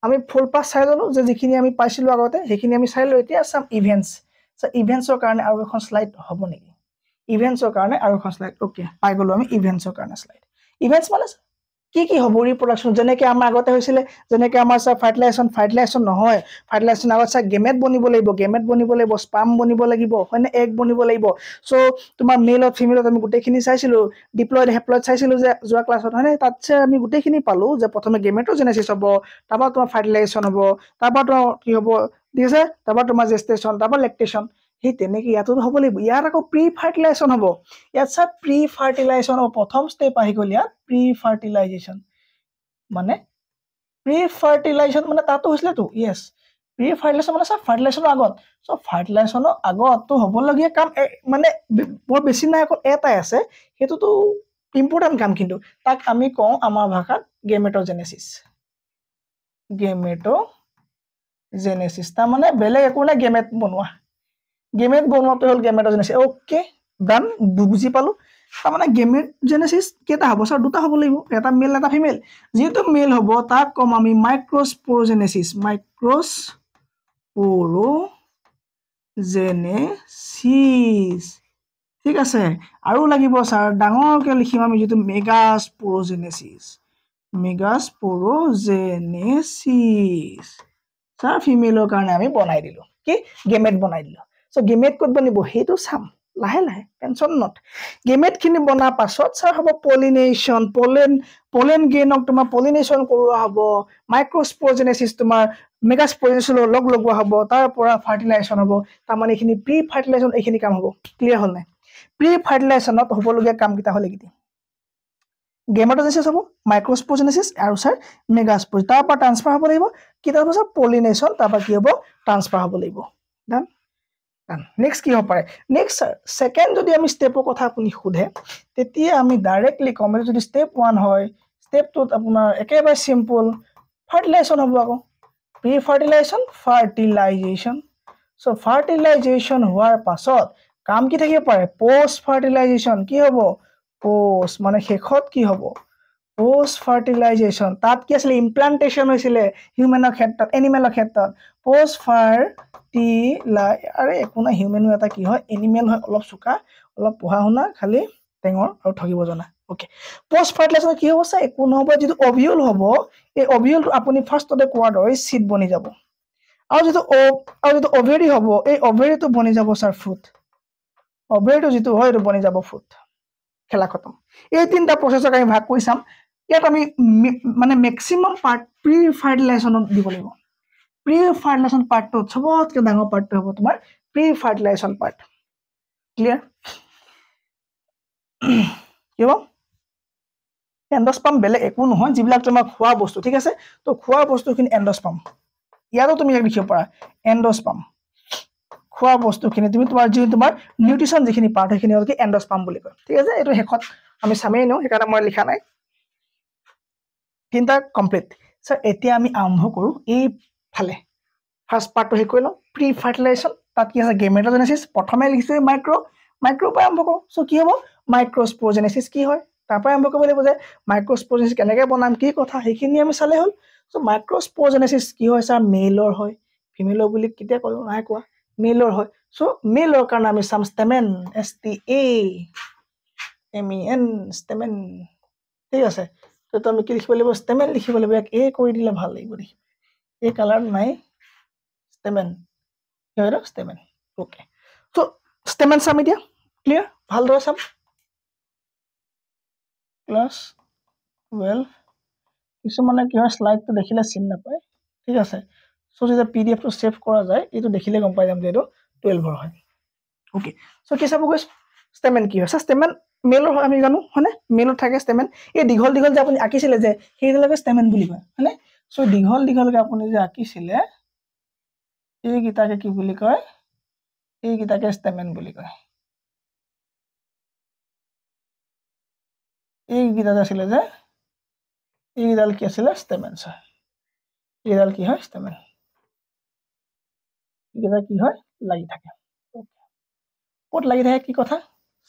আমি ফুল পাছ চাই ললো যে যিখিনি আমি পাইছিলো আগতে সেইখিনি আমি চাই ললো এতিয়া চাম ইভেন্টছ সো ইভেন্টছৰ কাৰণে আৰু এখন স্লাইড হ'ব নেকি ইভেন্টছৰ কাৰণে আৰু এখন স্লাইড ওকে পাই গলো আমি ইভেন্টছৰ কাৰণে স্লাইড ইভেন্টছ মানে কি হ'ব ৰিপ্ৰডাকশ্যন যেনেকৈ আমাৰ আগতে হৈছিলে যেনেকৈ আমাৰ স্যাৰ ফাৰ্টিলাইজেশ্যন নহয় ফাৰ্টিলাইজেশ্যন আগত স্যাৰ গেমেট বনিব লাগিব স্পাৰ্ম বনিব লাগিব হয়নে এগ বনিব লাগিব সো তোমাৰ মেলত ফিমেলত আমি গোটেইখিনি চাইছিলো ডিপ্লয়েড হেপ্লয়েড চাইছিলো যে যোৱা ক্লাছত হয়নে তাত আমি গোটেইখিনি পালো যে প্ৰথমে গেমেটোজেনেছিছ হ'ব তাৰপৰা তোমাৰ ফাৰ্টিলাইজেশ্যন হ'ব তাৰপৰা তোমাৰ কি হ'ব ঠিক আছে তাৰপৰা তোমাৰ জেষ্টেশ্যন তাৰপৰা লেক্টেশ্যন সেই তেনেকৈ ইয়াতো হ'ব লাগিব ইয়াত আকৌ প্ৰি ফাৰ্টিলাইজেশ্যন হ'ব ইয়াত স্যাৰ প্ৰি ফাৰ্টিলাইজেশ্যন প্ৰথম ষ্টেপ আহি গ'ল ইয়াত প্ৰি ফাৰ্টিলাইজেশ্যন মানে তাতো হৈছিলেতো ইয়েছ প্ৰি ফাৰ্টিলাইজেশ্যন মানে স্যাৰ ফাৰ্টিলাইজেশ্যনৰ আগত সো ফাৰ্টিলাইজেশ্যনৰ আগততো হ'বলগীয়া কাম মানে বৰ বেছি নাই অকল এটাই আছে সেইটোতো ইম্পৰ্টেণ্ট কাম কিন্তু তাক আমি কওঁ আমাৰ ভাষাত গেমেটোজেনেছিছ তাৰমানে বেলেগ একো নাই গেমেট বনোৱাটো হ'ল গেমেটোজেনেছিছ ওকে ডান বুজি পালো তাৰমানে গেমেটোজেনেছিছ কেইটা হ'ব স্যাৰ দুটা হ'ব লাগিব এটা মেল এটা ফিমেল যেহেতু মেল হ'ব তাক কম আমি মাইক্ৰস্পোৰজেনেছিছ ঠিক আছে আৰু লাগিব স্যাৰ ডাঙৰকৈ লিখিম আমি যেটো মেগাস্পোৰজেনেছিছ স্যাৰ ফিমেলৰ কাৰণে আমি বনাই দিলো কি গেমেট বনাই দিলো সো গেমেট ক'ত বনিব সেইটো চাম লাহে লাহে টেনচন নট গেমেটখিনি বনাৰ পাছত স্যাৰ হ'ব পলিনেশ্যন পলেন গ্ৰেইনক তোমাৰ পলিনেশ্যন কৰোৱা হ'ব মাইক্ৰস্পোৰজেনেছিছ তোমাৰ মেগাস্পোৰজেনেছিছৰ লগ লগোৱা হ'ব তাৰ পৰা ফাৰ্টিলাইজেশ্যন হ'ব তাৰমানে এইখিনি প্ৰি ফাৰ্টিলাইজেশ্যন এইখিনি কাম হ'ব ক্লিয়াৰ হ'ল নাই প্ৰি ফাৰ্টিলাইজেশ্যনত হ'বলগীয়া কামকেইটা হ'লে কি গেমেটোজেনেছিছ হ'ব মাইক্ৰস্পোৰজেনেছিছ আৰু স্যাৰ মেগাস্পোৰ তাৰ পৰা ট্ৰান্সফাৰ হ'ব লাগিব কিটা হ'ব স্যাৰ পলিনেশ্যন তাৰ পৰা কি হ'ব ট্ৰান্সফাৰ হ'ব লাগিব ডান নেক্সট কি হ'ব পাৰে নেক্সট সেকেন্ড যদি আমি ষ্টেপৰ কথা আপুনি সোধে তেতিয়া আমি ডাইৰেক্টলি কম যদি ষ্টেপ 1 হয় ষ্টেপ 2 আপোনাৰ একেবাৰে সিম্পল ফাৰ্টিলাইজেশ্যন হ'ব আকৌ প্ৰি ফাৰ্টিলাইজেশ্যন সো ফাৰ্টিলাইজেশ্যন হোৱাৰ পাছত কাম কি থাকিব পাৰে পোষ্ট ফাৰ্টিলাইজেশ্যন কি হ'ব পোষ্ট মানে শেষত কি হ'ব পোষ্ট ফাৰ্টিলাইজেশ্যন তাত কি আছিল ইমপ্লান্টেশ্যন হৈছিল হিউম্যানৰ ক্ষেত্ৰত এনিমেলৰ ক্ষেত্ৰত পোষ্ট আৰে একো না হিউম্যানো এটা কি হয় এনিমেল হয় অলপ চুকা অলপ পঢ়া শুনা খালি টেঙৰ আৰু ঠগিব জনা ওকে পোষ্ট ফাৰ্টিলাইজেশ্যন কি হ'ব স্যাৰ একো নহ'ব যেটো অভিউল হ'ব এই অভিউলটো আপুনি ফাৰ্ষ্টতে কোৱাৰ দৰে সিড বনি যাব আৰু যেটো অভেৰি হ'ব এই অভেৰিটো বনি যাব স্যাৰ ফ্ৰুট অভেৰিটো যেটো হয় এটো বনি যাব ফ্ৰুট খেলা খতম এই তিনটা প্ৰসেছক আমি ভাগ কৰি চাম ইয়াত আমি মানে ম্যাক্সিমাম পাৰ্ট প্ৰি ফাৰ্টিলাইজেশ্যনত দিব লাগিব প্ৰি ফাৰ্টিলাইজেশ্যন পাৰ্টটো সবতকৈ ডাঙৰ পাৰ্টটো হ'ব তোমাৰ প্ৰি ফাৰ্টিলাইজেশ্যন পাৰ্ট ক্লিয়াৰ কি হ'ব এন্ডোস্পাৰ্ম বেলেগ একো নহয় যিবিলাক তোমাৰ খোৱা বস্তু ঠিক আছে তো খোৱা বস্তুখিনি এন্ডোস্পাৰ্ম ইয়াতো তুমি লিখিব পাৰা এন্ডোস্পাৰ্ম খোৱা বস্তুখিনি তুমি তোমাৰ নিউট্ৰিশ্যন যিখিনি পাৰ্ট সেইখিনি হ'ল কি এণ্ডস্পাৰ্ম বুলি কয় ঠিক আছে এইটো শেষত আমি চামেই ন সেইকাৰণে মই লিখা নাই তিনিটা কমপ্লিট স্যাৰ এতিয়া আমি আৰম্ভ কৰোঁ এইফালে ফাৰ্ষ্ট পাৰ্টটো শেষ কৰি লওঁ প্ৰি ফাৰ্টিলাইজেশ্যন তাত কি আছে গেমেটোজেনেসিস প্ৰথমে লিখিছোঁ মাইক্ৰ পৰা আৰম্ভ কৰোঁ চ' কি হ'ব মাইক্ৰস্প'জেনেসিস কি হয় তাৰ পৰা আৰম্ভ কৰিব লাগিব যে মাইক্ৰস্প'জেনেসিস কেনেকৈ বনাম কি কথা সেইখিনি আমি চালে হ'ল চ' মাইক্ৰস্প'জেনেসিস কি হয় ছাৰ মেইলৰ হয় ফিমেলৰ বুলি কেতিয়া ক'লোঁ নাই কোৱা মেইলৰ হয় চ' মেইলৰ কাৰণে আমি চাম ষ্টেমেন STAMEN ষ্টেমেন ঠিক আছে ত' আমি কি লিখিব লাগিব ষ্টেমেন লিখিব লাগিব ইয়াক কৰি দিলে ভাল লাগিব দেখি এই কালাৰ নাই ষ্টেমেন কি হয় ষ্টেমেন ওকে চ' ষ্টেমেন চাম এতিয়া ক্লিয়াৰ ভালদৰে চাম ক্লাছ 12 কিছুমানে কি হয় শ্লাইডটো দেখিলে চিনি নাপায় ঠিক আছে চ' যেতিয়া PDF-টো ছেভ কৰা যায় এইটো দেখিলে গম পাই যাম যে এইটো 12 হয় ওকে চ' কি চাব গৈছোঁ ষ্টেমেন কি হয় ষ্টেমেন মেলৰ হয় আমি জানো হয়নে মেলত থাকে ষ্টেমেন এই দীঘল যে আপুনি আঁকিছিলে যে সেইবিলাকে ষ্টেমেন বুলি কয় হয়নে চ' দীঘলকে আপুনি যে আঁকিছিলে এইকেইটাকে কি বুলি কয় এইকেইটাকে ষ্টেমেন বুলি কয় এইকেইটা যে আছিলে যে এইডাল কি আছিলে ষ্টেমেন হয় এইডাল কি হয় ষ্টেমেন এইকেইটা কি হয় লাগি থাকে ক'ত লাগি থাকে কি কথা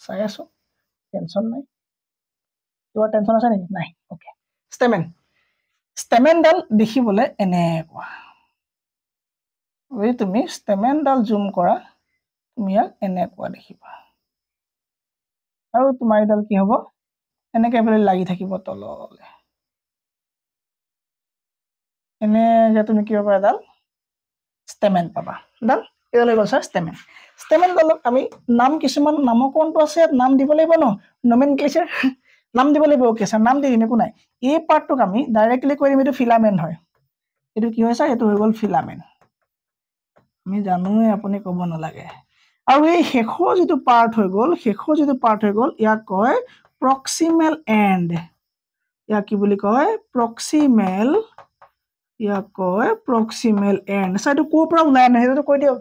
চাই আছো টেনশ্যন নাই কিবা টেনশ্যন আছে নেকি নাই ওকে ষ্টেমেনডাল দেখিবলৈ এনেকুৱা যদি তুমি ষ্টেমেনডাল জুম কৰা তুমি ইয়াক এনেকুৱা দেখিবা আৰু তোমাৰ এইডাল কি হ'ব এনেকৈ বোলে লাগি থাকিব তললৈ এনেকৈ তুমি কি পাবা এডাল ষ্টেমেন পাবা ডাল এইডাল হৈ গ'ল ছাৰ ষ্টেমেনডালক আমি নাম কিছুমান নামকৰণটো আছে ইয়াত নাম দিব লাগিব ন নমেনক্লেচাৰ নাম দিব লাগিব অ'কে ছাৰ নাম দি দিম একো নাই এই পাৰ্টটোক আমি ডাইৰেক্টলি কৈ দিম এইটো ফিলামেণ্ট হয় এইটো কি হয় ছাৰ এইটো হৈ গ'ল ফিলামেণ্ট আমি জানোৱে আপুনি ক'ব নালাগে আৰু এই শেষৰ যিটো পাৰ্ট হৈ গ'ল ইয়াক কয় প্ৰক্সিমেল এণ্ড ইয়াক কি বুলি কয় প্ৰক্সিমেল এণ্ড ছাৰ এইটো ক'ৰ পৰা ওলাই আনে সেইটো কৈ দিয়ক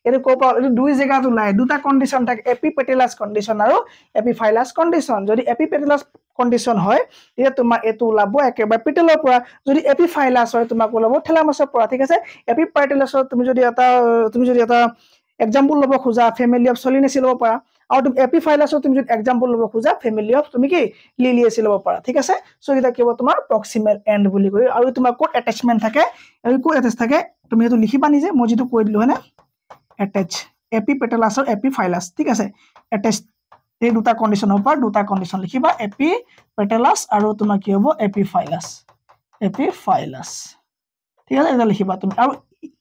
এইটো ক'ৰ পৰা এইটো দুই জেগাত ওলাই দুটা কণ্ডিশ্যন থাকে এপিপেটেলাছ কণ্ডিশ্যন আৰু এপিফাইলাছ কণ্ডিশ্যন যদি এপিপেটেলাছ কণ্ডিশ্যন হয় তেতিয়া তোমাৰ এইটো ওলাব একেবাৰে পেটেলৰ পৰা যদি এপিফাইলাছ হয় তোমাক ওলাব থেলামাছৰ পৰা ঠিক আছে এপিপেটেলাছত তুমি যদি এটা এক্সাম্পল ল'ব খোজা ফেমিলি অফ চলিনেচি ল'ব পাৰা আৰু তুমি এপিফাইলাছত তুমি যদি এক্সাম্পল ল'ব খোজা ফেমিলি অফ তুমি কি লিলিয়েচি ল'ব পাৰা ঠিক আছে চ' এটা কি হ'ব তোমাৰ প্ৰক্সিমেল এণ্ড বুলি কয় আৰু তোমাৰ ক'ত এটেচমেণ্ট থাকে আৰু ক'ত এটেচ থাকে তুমি সেইটো লিখিবা নিজে মই যিটো কৈ দিলোঁ হয়নে এটেচ এপিপেটেলাছৰ এপিফাইলাছ ঠিক আছে এটেচ এই দুটা কণ্ডিশ্যন হ'ব পাৰে দুটা কণ্ডিশ্যন লিখিবা এপিপেটেলাছ আৰু তোমাৰ কি হ'ব এপিফাইলাছ ঠিক আছে এটা লিখিবা তুমি আৰু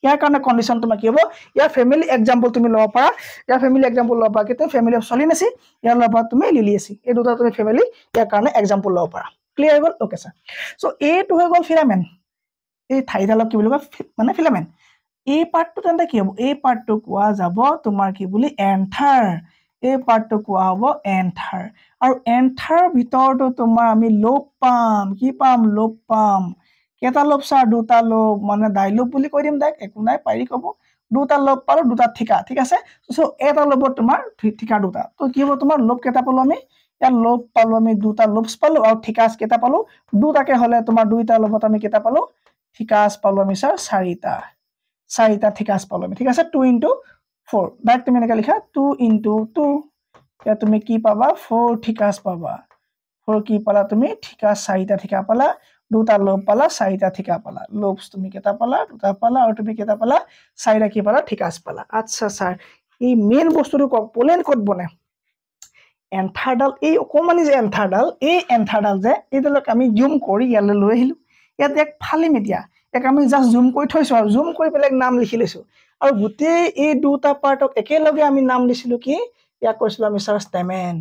ইয়াৰ কাৰণে কণ্ডিশ্যন তোমাৰ কি হ'ব ইয়াৰ ফেমিলি এক্সাম্পল তুমি ল'ব পাৰা কিন্তু ফেমিলি অফ চলিনেচি ইয়াৰ ল'ব পাৰা তুমি লিলিয়েচি এই দুটা তুমি ফেমিলি ইয়াৰ কাৰণে এক্সাম্পল ল'ব পাৰা ক্লিয়াৰ হৈ গ'ল অ'কে ছাৰ চ' এইটো হৈ গ'ল ফিলামেণ্ট এই ঠাইডালক কি বুলি কয় মানে ফিলামেণ্ট এই পাৰ্টটো তেন্তে কি হ'ব এই পাৰ্টটো কোৱা যাব তোমাৰ কি বুলি এন্থাৰ এই পাৰ্টটো কোৱা হ'ব এন্থাৰ আৰু এন্থাৰ ভিতৰতো তোমাৰ আমি লোব পাম কি পাম লোব পাম কেইটা লোব ছাৰ দুটা লোব মানে ডাইলোব বুলি কৈ দিম তাক একো নাই পাৰি ক'ব দুটা লোব পালো দুটা ঠিকা ঠিক আছে চ' এটা লোবত তোমাৰ ঠিকা দুটা তো কি হ'ব তোমাৰ লোব কেইটা পালো আমি ইয়াত লোব পালো আমি দুটা লোবছ পালো আৰু ঠিকাছ কেইটা পালো দুটাকে হ'লে তোমাৰ দুইটা লোবত আমি কেইটা পালো ঠিকাছ পালো আমি ছাৰ চাৰিটা ঠিকাছ পালো আমি ঠিক আছে 2 × 4 ডাইৰেক্ট তুমি এনেকৈ লিখা 2 × 2 এতিয়া তুমি কি পাবা 4 ঠিকাছ পাবা 4 কি পালা তুমি ঠিকাছ চাৰিটা ঠিকা পালা দুটা লোব পালা চাৰিটা ঠিকা পালা লোবছ তুমি কেইটা পালা দুটা পালা আৰু তুমি কেইটা পালা চাৰিটা কি পালা ঠিকাছ পালা আচ্ছা ছাৰ এই মেইন বস্তুটো কওক পলেন ক'ত বনে এন্থাৰডাল এই অকণমানি যে এন্থাৰডাল এই এন্থাৰডাল যে এইডালক আমি জুম কৰি ইয়ালৈ লৈ আহিলোঁ ইয়াত এক ফালিম এতিয়া এক আমি জাষ্ট জুম কৰি থৈছোঁ আৰু জুম কৰি পেলাই নাম লিখি লৈছোঁ আৰু গোটেই এই দুটা পাৰ্টক একেলগে আমি নাম দিছিলোঁ কি ইয়াক কৈছিলোঁ আমি ছাৰ ষ্টেমেন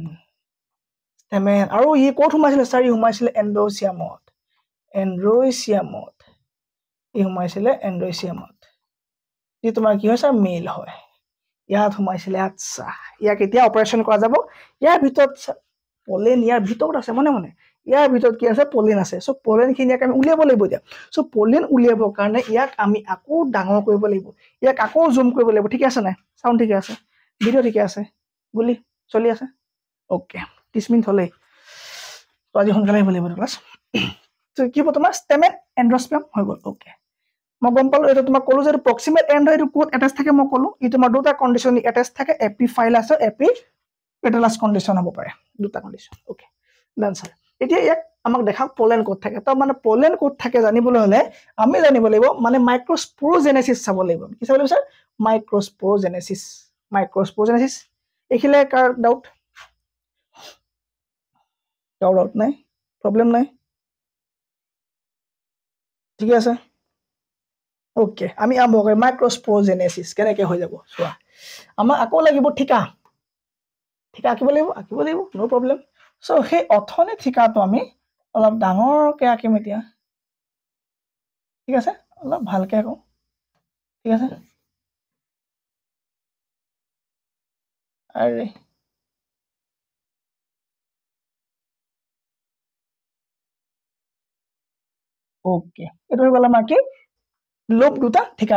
আৰু ই ক'ত সোমাইছিলে ছাৰ ই সোমাইছিলে এণ্ড্ৰচিয়ামত ই তোমাৰ কি হয় ছাৰ মেইল হয় ইয়াত সোমাইছিলে আচ্ছা ইয়াক এতিয়া অপাৰেশ্যন কৰা যাব ইয়াৰ ভিতৰত পলেন ইয়াৰ ভিতৰত আছে মনে ইয়াৰ ভিতৰত কি আছে পলেন আছে সো পলেনখিনি আমি উলিয়াব লাগিব এতিয়া সো পলেন উলিয়াবৰ কাৰণে ইয়াক আমি আকৌ ডাঙৰ কৰিব লাগিব ইয়াক আকৌ জুম কৰিব লাগিব ঠিক আছে নাই সাউন্ড ঠিক আছে ভিডিও ঠিক আছে গুলি চলি আছে ওকে 30 মিনিট হলে তো আজি সোনকালে আহিব লাগিব ক্লাছ তো কি হ'ব তোমাৰ ষ্টেমেন এন্ডোস্পাৰ্ম হৈ গ'ল ওকে মই গম পালো এটা তোমাক কলো যে প্ৰক্সিমেট এন্ড হয় কোড এটাচ থাকে মই কলো ই তোমাৰ দুটা কন্ডিশন এটাচ থাকে এপি ফাইল আছে এপি পেটালাস কন্ডিশন হ'ব পাৰে দুটা কন্ডিশন ওকে ডান স্যাৰ এতিয়া ইয়াক আমাক দেখা পোলেন কোড থাকে তো মানে পোলেন কোড থাকে জানিবলৈ হলে আমি জানিব লাগিব মানে মাইক্ৰোস্পোৰোজেনেসিস চাব লাগিব কি চাব লাগিব স্যাৰ মাইক্ৰোস্পোৰোজেনেসিস এখিলে কাৰ ডাউট নাই প্ৰবলেম নাই ঠিক আছে ওকে আমি আৰম্ভ কৰিম মাইক্ৰোস্পোৰোজেনেসিস কেনেকৈ হৈ যাব চোৱা আমাক আকৌ লাগিব ঠিকা আঁকিব লাগিব নো প্ৰবলেম সো সেই অথনি ঠিকাটো আমি অলপ ডাঙৰকৈ আঁকিম এতিয়া ঠিক আছে অলপ ভালকৈ আঁকো ঠিক আছে আৰে ওকে এটা হৈ গ'ল আমাৰ কি লোভ দুটা ঠিকা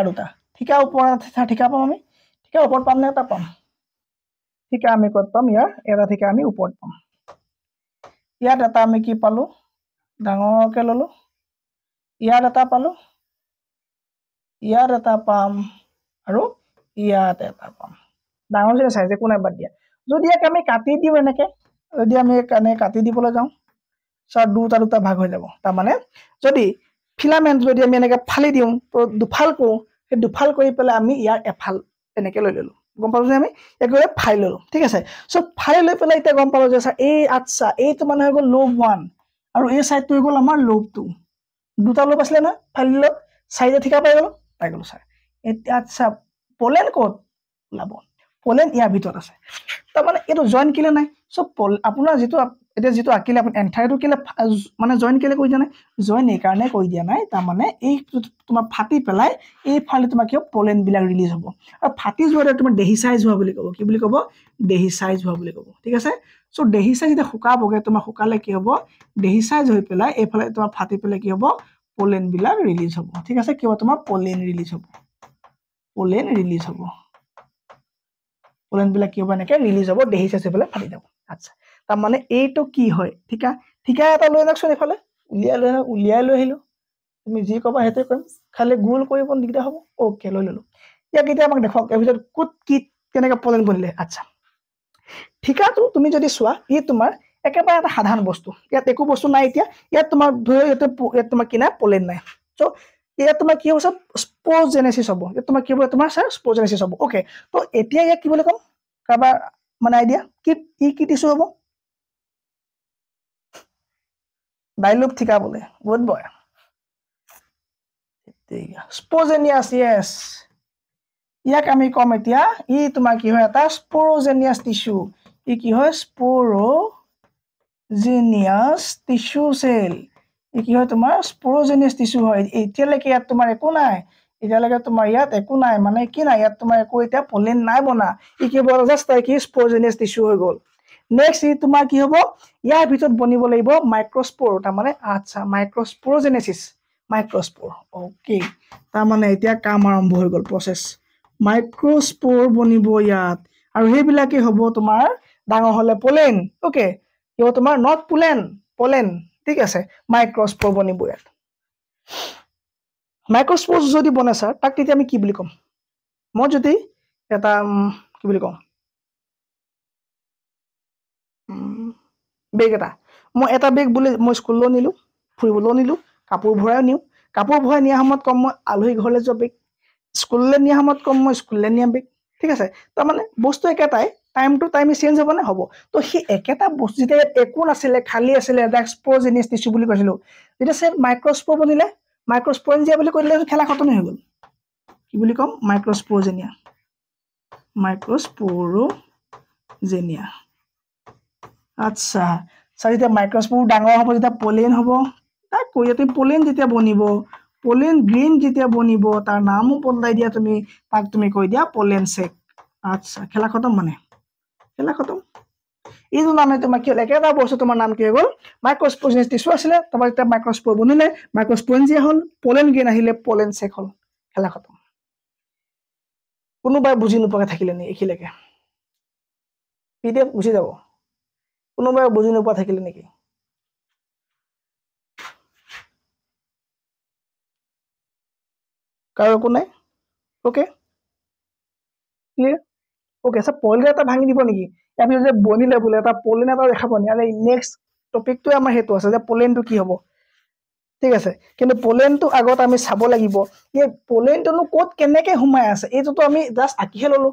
ওপৰত ঠিকা পাম আমি ঠিকা ওপৰত পাম নে এটা পাম ঠিকা আমি ক'ত পাম ইয়াৰ এটা ঠিকা আমি ওপৰত পাম ইয়াত এটা আমি কি পালো ডাঙৰকৈ ললো ইয়াত এটা পালো ইয়াত এটা পাম আৰু ইয়াত এটা পাম ডাঙৰ যে চাইজ একো নাই বাদ দিয়া যদি ইয়াক আমি কাটি দিও এনেকে যদি আমি এনে কাটি দিবলৈ যাওঁ সব দুটা ভাগ হৈ যাব তাৰ মানে যদি ফিলামেন্ট যদি আমি এনেকে ফালি দিওঁ তো দুফাল কো সেই দুফাল কৰি পেলাই আমি ইয়াৰ এফাল এনেকে লৈ ললো গম পালো যে আমি একবাৰে ফাই ললো ঠিক আছে সো ফাই লৈ পেলাই এতিয়া গম পালো যে স্যাৰ এই আচ্ছা এইটো মানে হৈ গ'ল লোভ 1 আৰু এই সাইডটো হৈ গ'ল আমাৰ লোভ 2 দুটা লোভ আছিল না ফাই ললো সাইডে ঠিকা পাই গলো স্যাৰ এতিয়া আচ্ছা পোলেন কোড ওলাব পোলেন ইয়াৰ ভিতৰত আছে তাৰ মানে এইটো জয়েন কিলে নাই সো আপোনাৰ যেটো এটা যেটো আকিলে আপুনি এন্টাৰটো কিলে মানে জয়েন কিলে কৰি দিয়া নাই জয়েন এই কাৰণে কৰি দিয়া নাই তাৰ মানে এই তোমাৰ ফাটি পেলাই এই ফালে তোমাৰ কি পোলেন বিলাক ৰিলিজ হ'ব আৰু ফাটি যোৱাতে তোমাৰ ডেহিসাইজ হোৱা বুলি ক'ব কি বুলি ক'ব ডেহিসাইজ হোৱা বুলি ক'ব ঠিক আছে সো ডেহিসাইজ যেতিয়া শুকাবগে তোমাৰ শুকালে কি হ'ব ডেহিসাইজ হৈ পেলাই এইফালে তোমাৰ ফাটি পেলাই কি হ'ব পোলেন বিলাক ৰিলিজ হ'ব ঠিক আছে কি হ'ব তোমাৰ পোলেন ৰিলিজ হ'ব পোলেন বিলাক কি হ'ব এনেকে ৰিলিজ হ'ব ডেহিসাইজ হৈ পেলাই ফাটি যাব আচ্ছা তাৰ মানে এইটো কি হয় ঠিকা এটা লৈ যাকচোন এফালে উলিয়াই লৈ আহিলো তুমি যি কবা হেতে কৰিম খালি গোল কৰিব দিগদাৰ হ'ব ওকে লৈ ললো ইয়াক এতিয়া আমাক দেখক এই ভিতৰত কুট কি কেনেকৈ পোলেন বনিলে আচ্ছা ঠিকাটো তুমি যদি চোৱা ই তোমাৰ একেবাৰে এটা সাধাৰণ বস্তু ইয়াত একো বস্তু নাই এতিয়া ইয়াত তোমাৰ ইয়াত তোমাৰ কি নাই পোলেন নাই সো ইয়াত তোমাৰ কি হ'ব স্পোৰোজেনেসিস হ'ব ইয়াত তোমাৰ কি হ'ব তোমাৰ স্যাৰ স্পোৰোজেনেসিস হ'ব ওকে তো এতিয়া ইয়াক কি বুলি কম কাৰবাৰ মানে আইডিয়া কি টিস্যু হ'ব ডাইলুক ঠিকা বোলে গুড বয় স্পোরোজেনিয়াস ইয়েস ইয়াক আমি কম এতিয়া ই তোমাৰ কি হয় এটা স্পোৰোজেনিয়াস টিস্যু ই কি হয় স্পোৰোজেনিয়াস টিস্যু সেল ই কি হয় তোমাৰ স্পোৰোজেনিয়াস টিস্যু হয় এতিয়ালৈকে ইয়াত তোমাৰ একো নাই এতিয়ালৈকে তোমাৰ ইয়াত একো নাই মানে কি নাই ইয়াত তোমাৰ একো এতিয়া পোলেন নাই বনা ই কি বল জাস্ট কি স্পোরোজেনিয়াস টিস্যু হৈ গ'ল নেক্সট ই তোমাৰ কি হ'ব ইয়াৰ ভিতৰত বনিব লাগিব মাইক্ৰোস্পোৰ তাৰ মানে আচ্ছা মাইক্ৰোস্পোৰোজেনেসিস মাইক্ৰোস্পোৰ ওকে তাৰ মানে এতিয়া কাম আৰম্ভ হৈ গ'ল প্ৰসেস মাইক্ৰোস্পোৰ বনিব ইয়াত আৰু হেবিলাকে হ'ব তোমাৰ ডাঙৰ হলে পোলেন ওকে ইও তোমাৰ নট পোলেন ঠিক আছে মাইক্ৰোস্পোৰ বনিব ইয়াত মাইক্ৰোস্পোৰ যদি বনে স্যাৰ তাক তেতিয়া আমি কি বুলি কম মই যদি এটা কি বুলি কম বেগ মই এটা বেগ বুলি মই স্কুললৈ নিলো ফুৰিবলৈ নিলো কাপোৰ ভৰাই নিও কাপোৰ ভৰাই নিয়া সময়ত কম মই আলহী ঘৰলৈ যোৱা বেগ স্কুললৈ নিয়া সময়ত কম মই স্কুললৈ নিয়া বেগ ঠিক আছে তাৰ মানে বস্তু একেটাই টাইম টু টাইম চেঞ্জ হ'ব না হ'ব তো সেই একেটা বস্তু যেতিয়া একো নাছিলে খালি আছিলে এটা স্পোরোজেনিয়াস টিস্যু বুলি কৈছিলো যেতিয়া সে মাইক্ৰোস্পোৰ বনিলে মাইক্ৰোস্পোৰেঞ্জিয়া বুলি কৈ দিলে খেলা খতম হৈ গ'ল কি বুলি কম মাইক্ৰোস্পোৰোজেনিয়া আচ্ছা স্যাৰ যেতিয়া মাইক্ৰোস্পোৰ ডাঙৰ হ'ব যেতিয়া পোলেন হ'ব তাক কৈ তুমি পোলেন যেতিয়া বনিব পোলেন গ্রেন যেতিয়া বনিব তাৰ নামও বদলাই দিয়া তুমি তাক তুমি কৈ দিয়া পোলেন সেক আচ্ছা খেলা খতম মানে খেলা খতম এইটো নামে তোমাৰ কি হ'ল একেটা বস্তু তোমাৰ নাম কি হৈ গ'ল মাইক্ৰস্প'ৰেঞ্জিয়াছ টিছু আছিলে তাৰপৰা যেতিয়া মাইক্ৰস্প'ৰ বনিলে মাইক্ৰস্প'ৰেঞ্জিয়া হ'ল পলেন গেইন আহিলে পলেন চেক হ'ল খেলা খতম কোনোবাই বুজি নোপোৱাকৈ থাকিলে নেকি এইখিলৈকে PDF গুচি যাব কোনোবাই বুজি নোপোৱা থাকিলে নেকি কাৰো একো নাই ওকে ক্লিয়াৰ ওকে সব পলেন এটা ভাঙি দিব নেকি ইয়াৰ পিছত যে বনিলে বোলে এটা পলেন এটা দেখাব নি আৰু নেক্সট টপিকটোৱে আমাৰ সেইটো আছে যে পলেনটো কি হ'ব ঠিক আছে কিন্তু পলেনটো আগত আমি চাব লাগিব এই পলেনটোনো ক'ত কেনেকৈ সোমাই আছে এইটোতো আমি জাষ্ট আঁকিহে ল'লো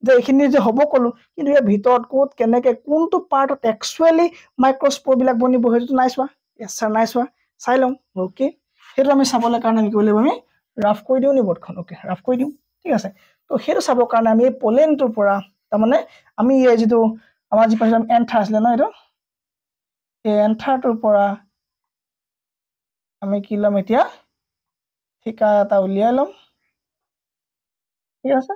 যে এইখিনি যে হ'ব ক'লো কিন্তু ইয়াৰ ভিতৰত ক'ত কেনেকৈ কোনটো পাৰ্টত একচুৱেলি মাইক্ৰস্প'ৰবিলাক বনিব সেইটোতো নাই চোৱা য়েছ ছাৰ নাই চোৱা চাই লওঁ অ'কে সেইটো আমি চাবলৈ কাৰণে আমি কৰিব লাগিব আমি ৰাফ কৰি দিওঁ নি বৰ্ডখন অ'কে ৰাফ কৰি দিওঁ ঠিক আছে তো সেইটো চাবৰ কাৰণে আমি এই পলেনটোৰ পৰা তাৰমানে আমি এই যিটো আমাৰ যি পাইছিলোঁ এন্থাৰ আছিলে ন এইটো এই এন্থাৰটোৰ পৰা আমি কি ল'ম এতিয়া ঠিকা এটা উলিয়াই ল'ম ঠিক আছে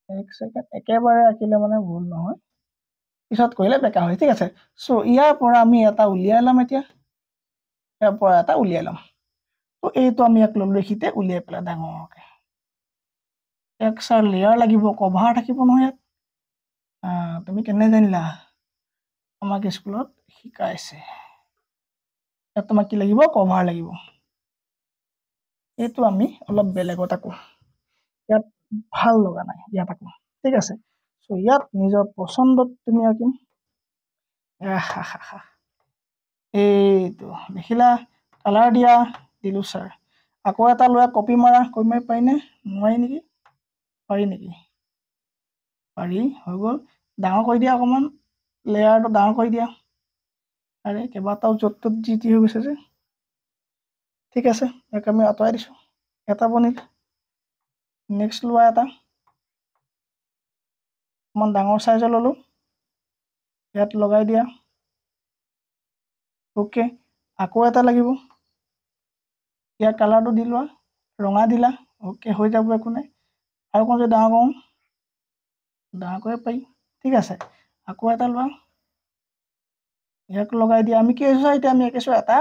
এক ছেকেণ্ড একেবাৰে আঁকিলে মানে ভুল নহয় পিছত কৰিলে বেকা হয় ঠিক আছে চ' ইয়াৰ পৰা আমি এটা উলিয়াই ল'ম এতিয়া ইয়াৰ পৰা এটা উলিয়াই ল'ম তো এইটো আমি ইয়াক ল'ম লিখিতে উলিয়াই পেলাই ডাঙৰকৈ এক্সাৰ লেয়াৰ লাগিব কভাৰ থাকিব নহয় ইয়াত তুমি কেনে জানিলা আমাক স্কুলত শিকাইছে ইয়াত তোমাক কি লাগিব কভাৰ লাগিব এইটো আমি অলপ বেলেগত আকো ইয়াত ভাল লগা নাই ইয়াত আকো ঠিক আছে চ' ইয়াত নিজৰ পচন্দত তুমি আঁকিম এইটো দেখিলা কালাৰ দিয়া দিলোঁ ছাৰ আকৌ এটা লৈ কপি মাৰি পাৰিনে নোৱাৰি নেকি পাৰি হৈ গ'ল ডাঙৰ কৰি দিয়া অকণমান লেয়াৰটো ডাঙৰ কৰি দিয়া আৰে কেইবাটাও য'ত ত'ত যি টি হৈ গৈছে যে ঠিক আছে ইয়াক আমি আঁতৰাই দিছোঁ এটা বনিল নেক্সট লোৱা এটা অকণমান ডাঙৰ চাইজৰ ল'লোঁ ইয়াত লগাই দিয়া অ'কে আকৌ এটা লাগিব ইয়াৰ কালাৰটো দি লোৱা ৰঙা দিলা অ'কে হৈ যাব একো নাই আৰু অকণ যদি ডাঙৰ কৰোঁ ডাঙৰ কৰিব পাৰি ঠিক আছে আকৌ এটা লোৱা ইয়াক লগাই দিয়া আমি কি আছোঁ এতিয়া আমি আঁকিছোঁ এটা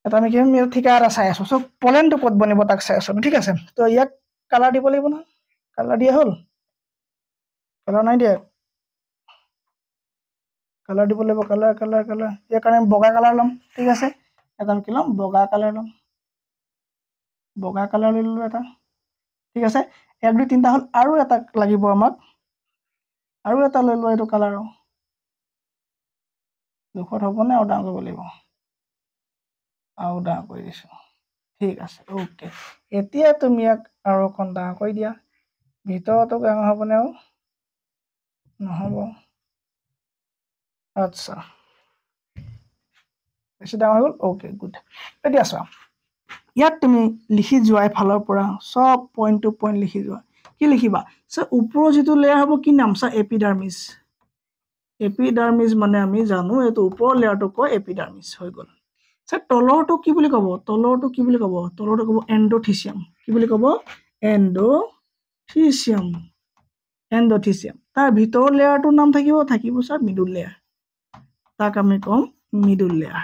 আমি কি ঠিকা এটা চাই আছোঁ চ' পলেনটো ক'ত বনিব তাক চাই আছোঁ ঠিক আছে তো ইয়াক কালাৰ দিব লাগিব নহয় কালাৰ দিয়া হ'ল কালাৰ নাই দিয়া কালাৰ দিব লাগিব কালাৰ ইয়াৰ কাৰণে বগা কালাৰ ল'ম ঠিক আছে এটা আমি কি ল'ম বগা কালাৰ ল'ম বগা কালাৰ লৈ ল'লোঁ এটা ঠিক আছে 1 2 3টা হ'ল আৰু এটা লাগিব আমাক আৰু এটা লৈ লোৱা এইটো কালাৰৰ জোখত হ'বনে আৰু ডাঙৰ কৰিব লাগিব আৰু ডাঙৰ কৰি দিছোঁ ঠিক আছে অ'কে এতিয়া তুমি ইয়াক আৰু অকণ ডাঙৰ কৰি দিয়া ভিতৰতো ডাঙৰ হ'বনে আৰু নহ'ব আচ্ছা বেছি ডাঙৰ হৈ গ'ল অ'কে গুড এতিয়া চোৱা ইয়াত তুমি লিখি যোৱা এফালৰ পৰা চব পইণ্ট টু পইণ্ট লিখি যোৱা কি লিখিবা চ' ওপৰৰ যিটো লেয়াৰ হ'ব কি নাম চা এপিডাৰ্মিছ মানে আমি জানো এইটো ওপৰৰ লেয়াৰটো কয় এপিডাৰ্মিছ হৈ গ'ল চ' তলৰটো কি বুলি ক'ব তলৰটো ক'ব এণ্ডোথিচিয়াম কি বুলি ক'ব এণ্ডোথিচিয়াম তাৰ ভিতৰৰ লেয়াৰটোৰ নাম থাকিব ছাৰ মিডল লেয়াৰ তাক আমি ক'ম মিডল লেয়াৰ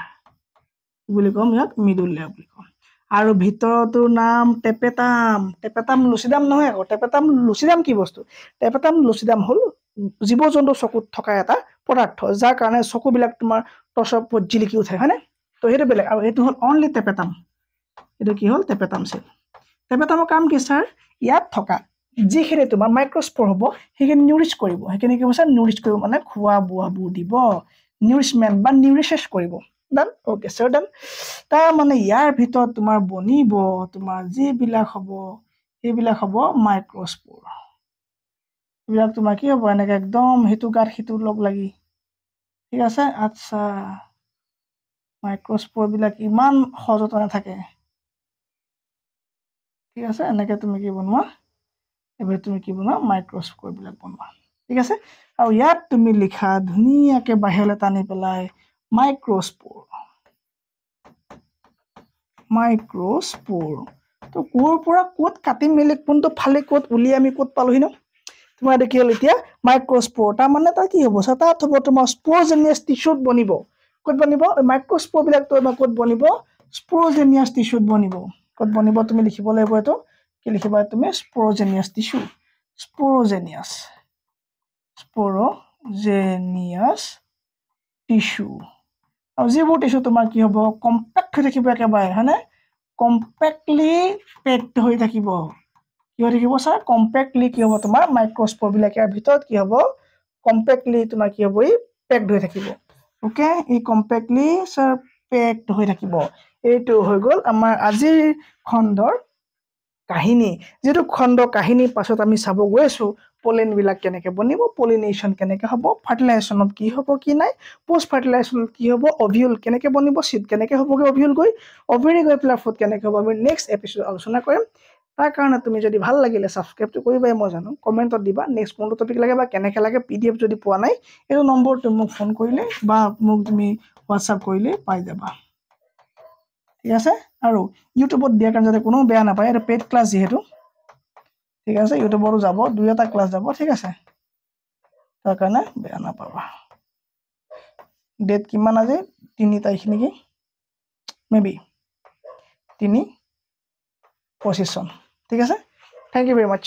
বুলি ক'ম ইয়াক মিডল লেয়াৰ বুলি ক'ম আৰু ভিতৰটোৰ নাম টেপেটাম লুচিডাম নহয় আকৌ টেপেটাম লুচিডাম কি বস্তু টেপেটাম লুচিডাম হ'ল জীৱ জন্তু চকুত থকা এটা পদাৰ্থ যাৰ কাৰণে চকুবিলাক তোমাৰ টৰ্চৰ ওপৰত জিলিকি উঠে হয়নে তো সেইটো বেলেগ আৰু এইটো হ'ল অনলি টেপেটাম এইটো কি হ'ল টেপেটাম চেল টেপেটামৰ কাম কি ছাৰ ইয়াত থকা যিখিনি তোমাৰ মাইক্ৰস্প'ৰ হ'ব সেইখিনি নিউৰিছ কৰিব সেইখিনি কি হৈছে নিউৰিছ কৰিব মানে খোৱা বোৱাবোৰ দিব নিউৰিছমেণ্ট বা নিউৰিছেছ কৰিব ডান অ'কে ছাৰ ডান তাৰ মানে ইয়াৰ ভিতৰত তোমাৰ বনিব তোমাৰ যিবিলাক হ'ব সেইবিলাক হ'ব মাইক্ৰস্প'ৰ এইবিলাক তোমাৰ কি হ'ব এনেকৈ একদম সিটো গাত সিটো লগ লাগি ঠিক আছে আচ্ছা মাইক্ৰস্প'ৰবিলাক ইমান সযতনে থাকে ঠিক আছে এনেকৈ তুমি কি বনোৱা এইবিলাক তুমি কি বনোৱা মাইক্ৰস্প'ৰবিলাক বনোৱা ঠিক আছে আৰু ইয়াত তুমি লিখা ধুনীয়াকৈ বাহিৰলৈ টানি পেলাই মাইক্ৰস্প'ৰ তো ক'ৰ পৰা ক'ত কাটি মেলি কোনটো ফালি ক'ত উলিয়াই আমি ক'ত পালোহি ন তো তোমাৰ দেখি হ'ল এতিয়া মাইক্ৰস্প'ৰ তাৰমানে তাৰ কি হ'ব তাত হ'ব তোমাৰ স্প'ৰজেনিয়াছ টিস্যুত বনিব ক'ত বনিব মাইক্ৰস্প'ৰবিলাক তোমাৰ ক'ত বনিব স্প'ৰজেনিয়াছ টিস্যুত বনিব ক'ত বনিব তুমি লিখিব লাগিব এইটো কি লিখিবা তুমি স্প'ৰজেনিয়াছ টিস্যু স্প'ৰজেনিয়াছ টিস্যু আৰু যিবোৰ টিস্যু তোমাৰ কি হ'ব কম্পেক্ট হৈ থাকিব একেবাৰে হয়নে কম্পেক্টলি পেকড হৈ থাকিব কি হৈ থাকিব ছাৰ কম্পেক্টলি কি হ'ব তোমাৰ মাইক্ৰস্প'ৰবিলাক ইয়াৰ ভিতৰত কি হ'ব কম্পেক্টলি তোমাৰ কি হ'ব ই পেকড হৈ থাকিব ওকে ই কম্পেক্টলি ছাৰ পেকড হৈ থাকিব এইটো হৈ গ'ল আমাৰ আজিৰ খণ্ডৰ কাহিনী যেটো খণ্ড কাহিনীৰ পাছত আমি চাব গৈ আছো পলেনবিলাক কেনেকৈ বনিব পলিনেশ্যন কেনেকৈ হ'ব ফাৰ্টিলাইজেশ্যনত কি হ'ব কি নাই পোষ্ট ফাৰ্টিলাইজেশ্যনত কি হ'ব অভিউল কেনেকৈ বনিব চিড কেনেকৈ হ'বগৈ অভিউল গৈ অভেৰি গৈ পেলাই ফুড কেনেকৈ হ'ব আমি নেক্সট এপিছ'ড আলোচনা কৰিম তাৰ কাৰণে তুমি যদি ভাল লাগিলে ছাবস্ক্ৰাইবটো কৰিবাই মই জানো কমেণ্টত দিবা নেক্সট কোনটো টপিক লাগে বা কেনেকৈ লাগে PDF যদি পোৱা নাই এইটো নম্বৰ তুমি মোক ফোন কৰিলে বা মোক তুমি হোৱাটছআপ কৰিলে পাই যাবা ঠিক আছে আৰু ইউটিউবত দিয়াৰ কাৰণে যাতে কোনো বেয়া নাপায় এটা পেইড ক্লাছ যিহেতু ঠিক আছে ইউটিউবতো যাব 2টা ক্লাছ যাব ঠিক আছে তাৰ কাৰণে বেয়া নাপাবা ডেট কিমান আজি 3 তাৰিখ নেকি মেবি 3/25 ঠিক আছে থেংক ইউ ভেৰি মাছ